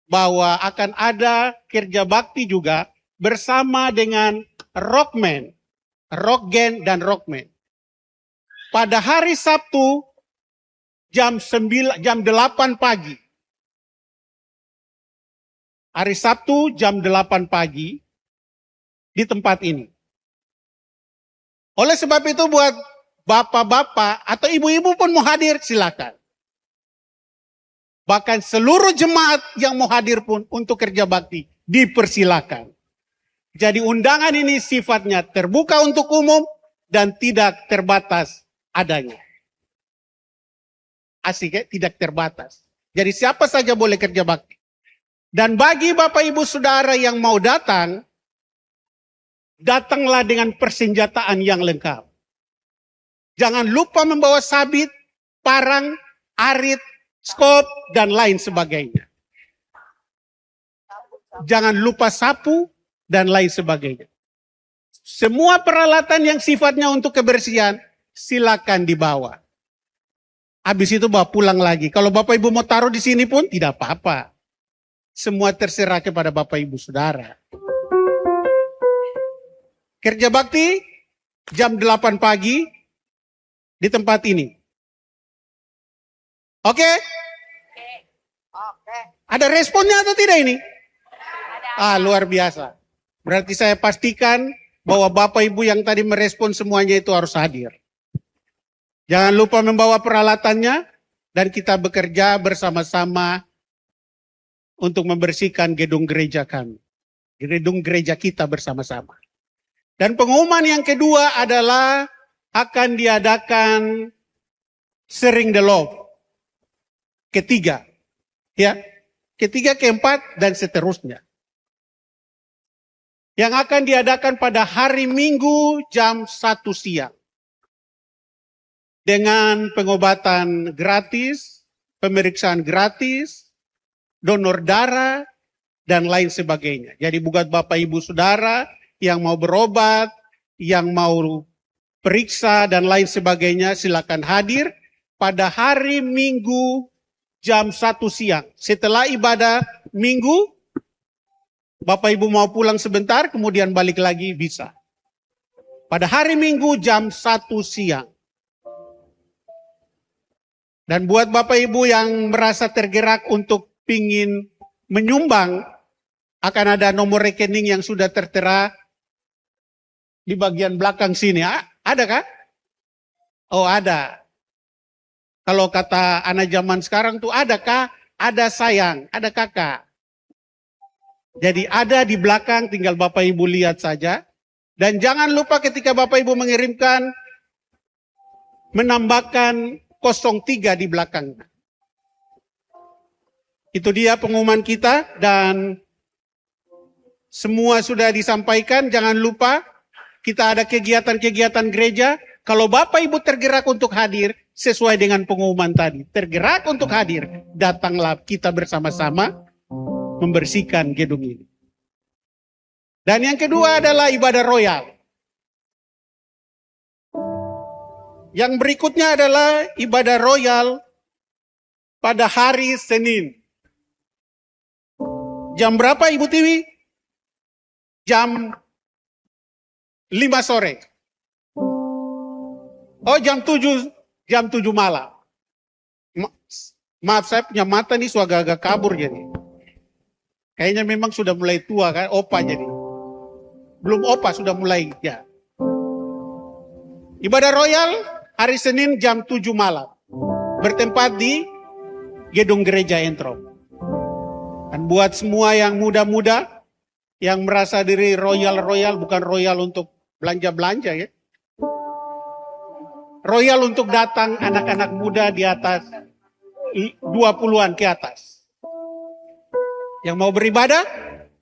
bahwa akan ada kerja bakti juga bersama dengan Rockman, Rockgen dan Rockman. Pada hari Sabtu jam 8 pagi. Hari Sabtu jam 8 pagi di tempat ini. Oleh sebab itu buat bapak-bapak atau ibu-ibu pun mau hadir, silakan. Bahkan seluruh jemaat yang mau hadir pun untuk kerja bakti dipersilakan. Jadi undangan ini sifatnya terbuka untuk umum dan tidak terbatas adanya. Asik ya, tidak terbatas. Jadi siapa saja boleh kerja bakti. Dan bagi Bapak Ibu Saudara yang mau datang, datanglah dengan persenjataan yang lengkap. Jangan lupa membawa sabit, parang, arit, skop, dan lain sebagainya. Jangan lupa sapu, dan lain sebagainya. Semua peralatan yang sifatnya untuk kebersihan, silakan dibawa. Habis itu bawa pulang lagi. Kalau Bapak Ibu mau taruh di sini pun tidak apa-apa. Semua terserah kepada Bapak Ibu Saudara. Kerja bakti jam 8 pagi di tempat ini. Oke? Ada responnya atau tidak ini? Luar biasa. Berarti saya pastikan bahwa Bapak Ibu yang tadi merespon semuanya itu harus hadir. Jangan lupa membawa peralatannya dan kita bekerja bersama-sama untuk membersihkan gedung gereja kami. Gedung gereja kita bersama-sama. Dan pengumuman yang kedua adalah akan diadakan Sharing the Love. Ketiga. Ya. Ketiga, keempat, dan seterusnya. Yang akan diadakan pada hari Minggu jam 1 siang. Dengan pengobatan gratis, pemeriksaan gratis, donor darah, dan lain sebagainya. Jadi buat Bapak Ibu Saudara yang mau berobat, yang mau periksa, dan lain sebagainya, silakan hadir pada hari Minggu jam 1 siang. Setelah ibadah Minggu, Bapak Ibu mau pulang sebentar, kemudian balik lagi bisa. Pada hari Minggu jam 1 siang. Dan buat Bapak Ibu yang merasa tergerak untuk pingin menyumbang, akan ada nomor rekening yang sudah tertera di bagian belakang sini. Ada kah? Oh, ada. Kalau kata anak zaman sekarang tuh ada kah? Ada sayang, ada kakak. Jadi ada di belakang, tinggal Bapak Ibu lihat saja. Dan jangan lupa ketika Bapak Ibu mengirimkan, menambahkan 03 di belakangnya. Itu dia pengumuman kita dan semua sudah disampaikan. Jangan lupa kita ada kegiatan-kegiatan gereja. Kalau Bapak Ibu tergerak untuk hadir sesuai dengan pengumuman tadi. Tergerak untuk hadir, datanglah kita bersama-sama membersihkan gedung ini. Dan yang kedua adalah ibadah royal. Yang berikutnya adalah ibadah royal pada hari Senin. Jam berapa Ibu Tiwi? Jam 5 sore. Oh, jam 7 malam. Maaf, saya punya mata nih suka agak kabur jadi. Kayaknya memang sudah mulai tua kan, opa jadi. Belum opa, sudah mulai ya. Ibadah royal hari Senin jam 7 malam. Bertempat di gedung gereja Entrom. Dan buat semua yang muda-muda, yang merasa diri royal-royal, bukan royal untuk belanja-belanja ya. Royal untuk datang anak-anak muda di atas 20-an ke atas. Yang mau beribadah,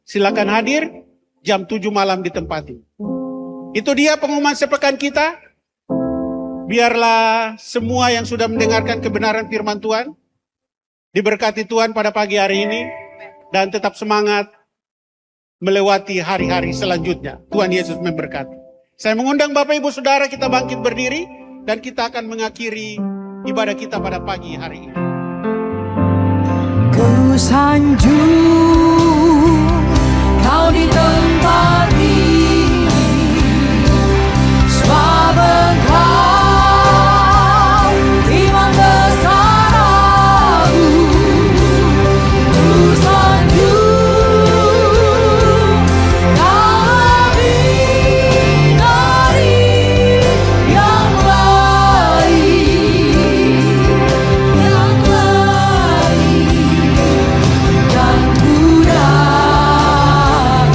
silakan hadir jam 7 malam di tempat ini. Itu dia pengumuman sepekan kita. Biarlah semua yang sudah mendengarkan kebenaran firman Tuhan diberkati Tuhan pada pagi hari ini dan tetap semangat melewati hari-hari selanjutnya. Tuhan Yesus memberkati. Saya mengundang Bapak Ibu Saudara kita bangkit berdiri dan kita akan mengakhiri ibadah kita pada pagi hari ini. Ku sanjung kau di tempat ini, sebab engkau imam besar aku. Ku sanjung kau lebih dari yang lain, dan ku datang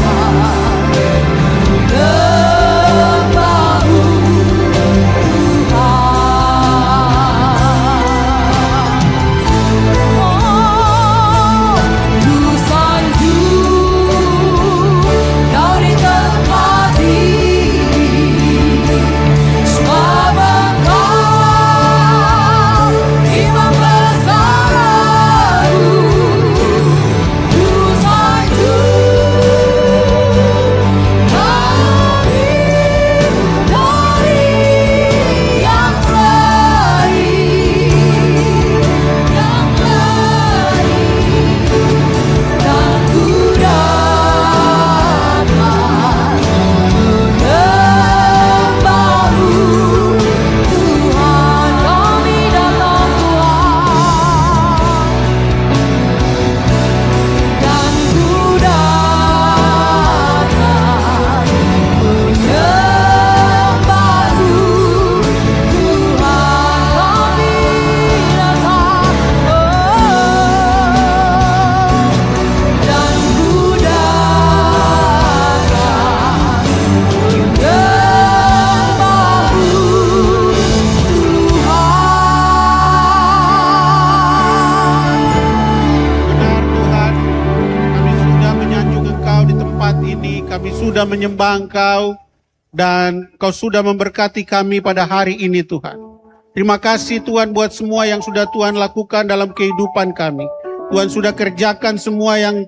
sudah menyembah Engkau dan Kau sudah memberkati kami pada hari ini Tuhan. Terima kasih Tuhan buat semua yang sudah Tuhan lakukan dalam kehidupan kami. Tuhan sudah kerjakan semua yang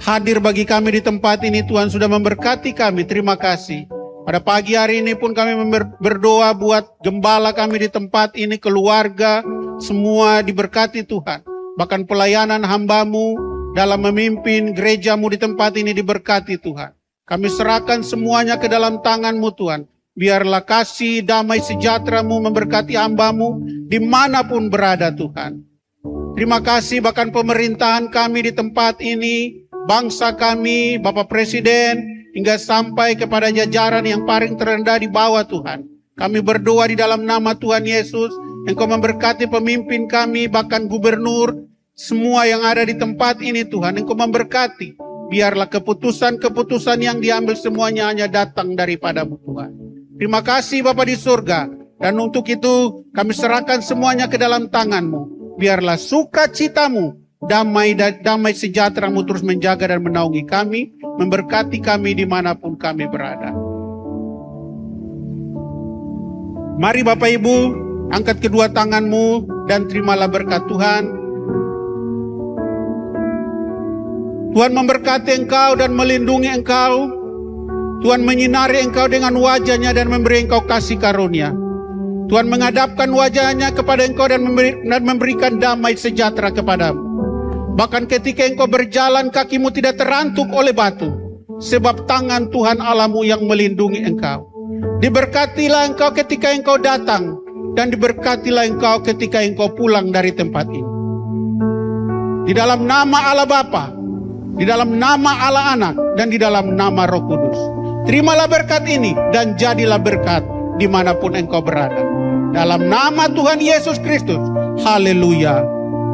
hadir bagi kami di tempat ini. Tuhan sudah memberkati kami. Terima kasih. Pada pagi hari ini pun kami berdoa buat gembala kami di tempat ini, keluarga, semua diberkati Tuhan. Bahkan pelayanan hamba-Mu dalam memimpin gereja-Mu di tempat ini diberkati Tuhan. Kami serahkan semuanya ke dalam tangan-Mu Tuhan. Biarlah kasih damai sejahtera-Mu memberkati hamba-Mu dimanapun berada Tuhan. Terima kasih bahkan pemerintahan kami di tempat ini, bangsa kami, Bapak Presiden, hingga sampai kepada jajaran yang paling terendah di bawah Tuhan. Kami berdoa di dalam nama Tuhan Yesus, Engkau memberkati pemimpin kami, bahkan gubernur, semua yang ada di tempat ini Tuhan. Engkau memberkati. Biarlah keputusan-keputusan yang diambil semuanya hanya datang daripada-Mu Tuhan. Terima kasih Bapa di surga. Dan untuk itu kami serahkan semuanya ke dalam tangan-Mu. Biarlah sukacita-Mu, damai sejahtera-Mu terus menjaga dan menaungi kami, memberkati kami dimanapun kami berada. Mari Bapak Ibu, angkat kedua tangan-Mu dan terimalah berkat Tuhan. Tuhan memberkati engkau dan melindungi engkau. Tuhan menyinari engkau dengan wajah-Nya dan memberi engkau kasih karunia. Tuhan menghadapkan wajah-Nya kepada engkau dan memberikan damai sejahtera kepadamu. Bahkan ketika engkau berjalan, kakimu tidak terantuk oleh batu, sebab tangan Tuhan Allahmu yang melindungi engkau. Diberkatilah engkau ketika engkau datang, dan diberkatilah engkau ketika engkau pulang dari tempat ini. Di dalam nama Allah Bapa, di dalam nama Allah Anak, dan di dalam nama Roh Kudus. Terimalah berkat ini dan jadilah berkat dimanapun engkau berada. Dalam nama Tuhan Yesus Kristus. Haleluya.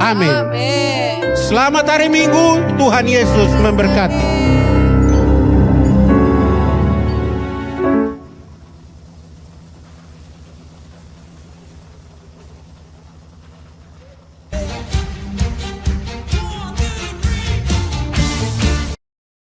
Amin. Amin. Selamat hari Minggu. Tuhan Yesus memberkati.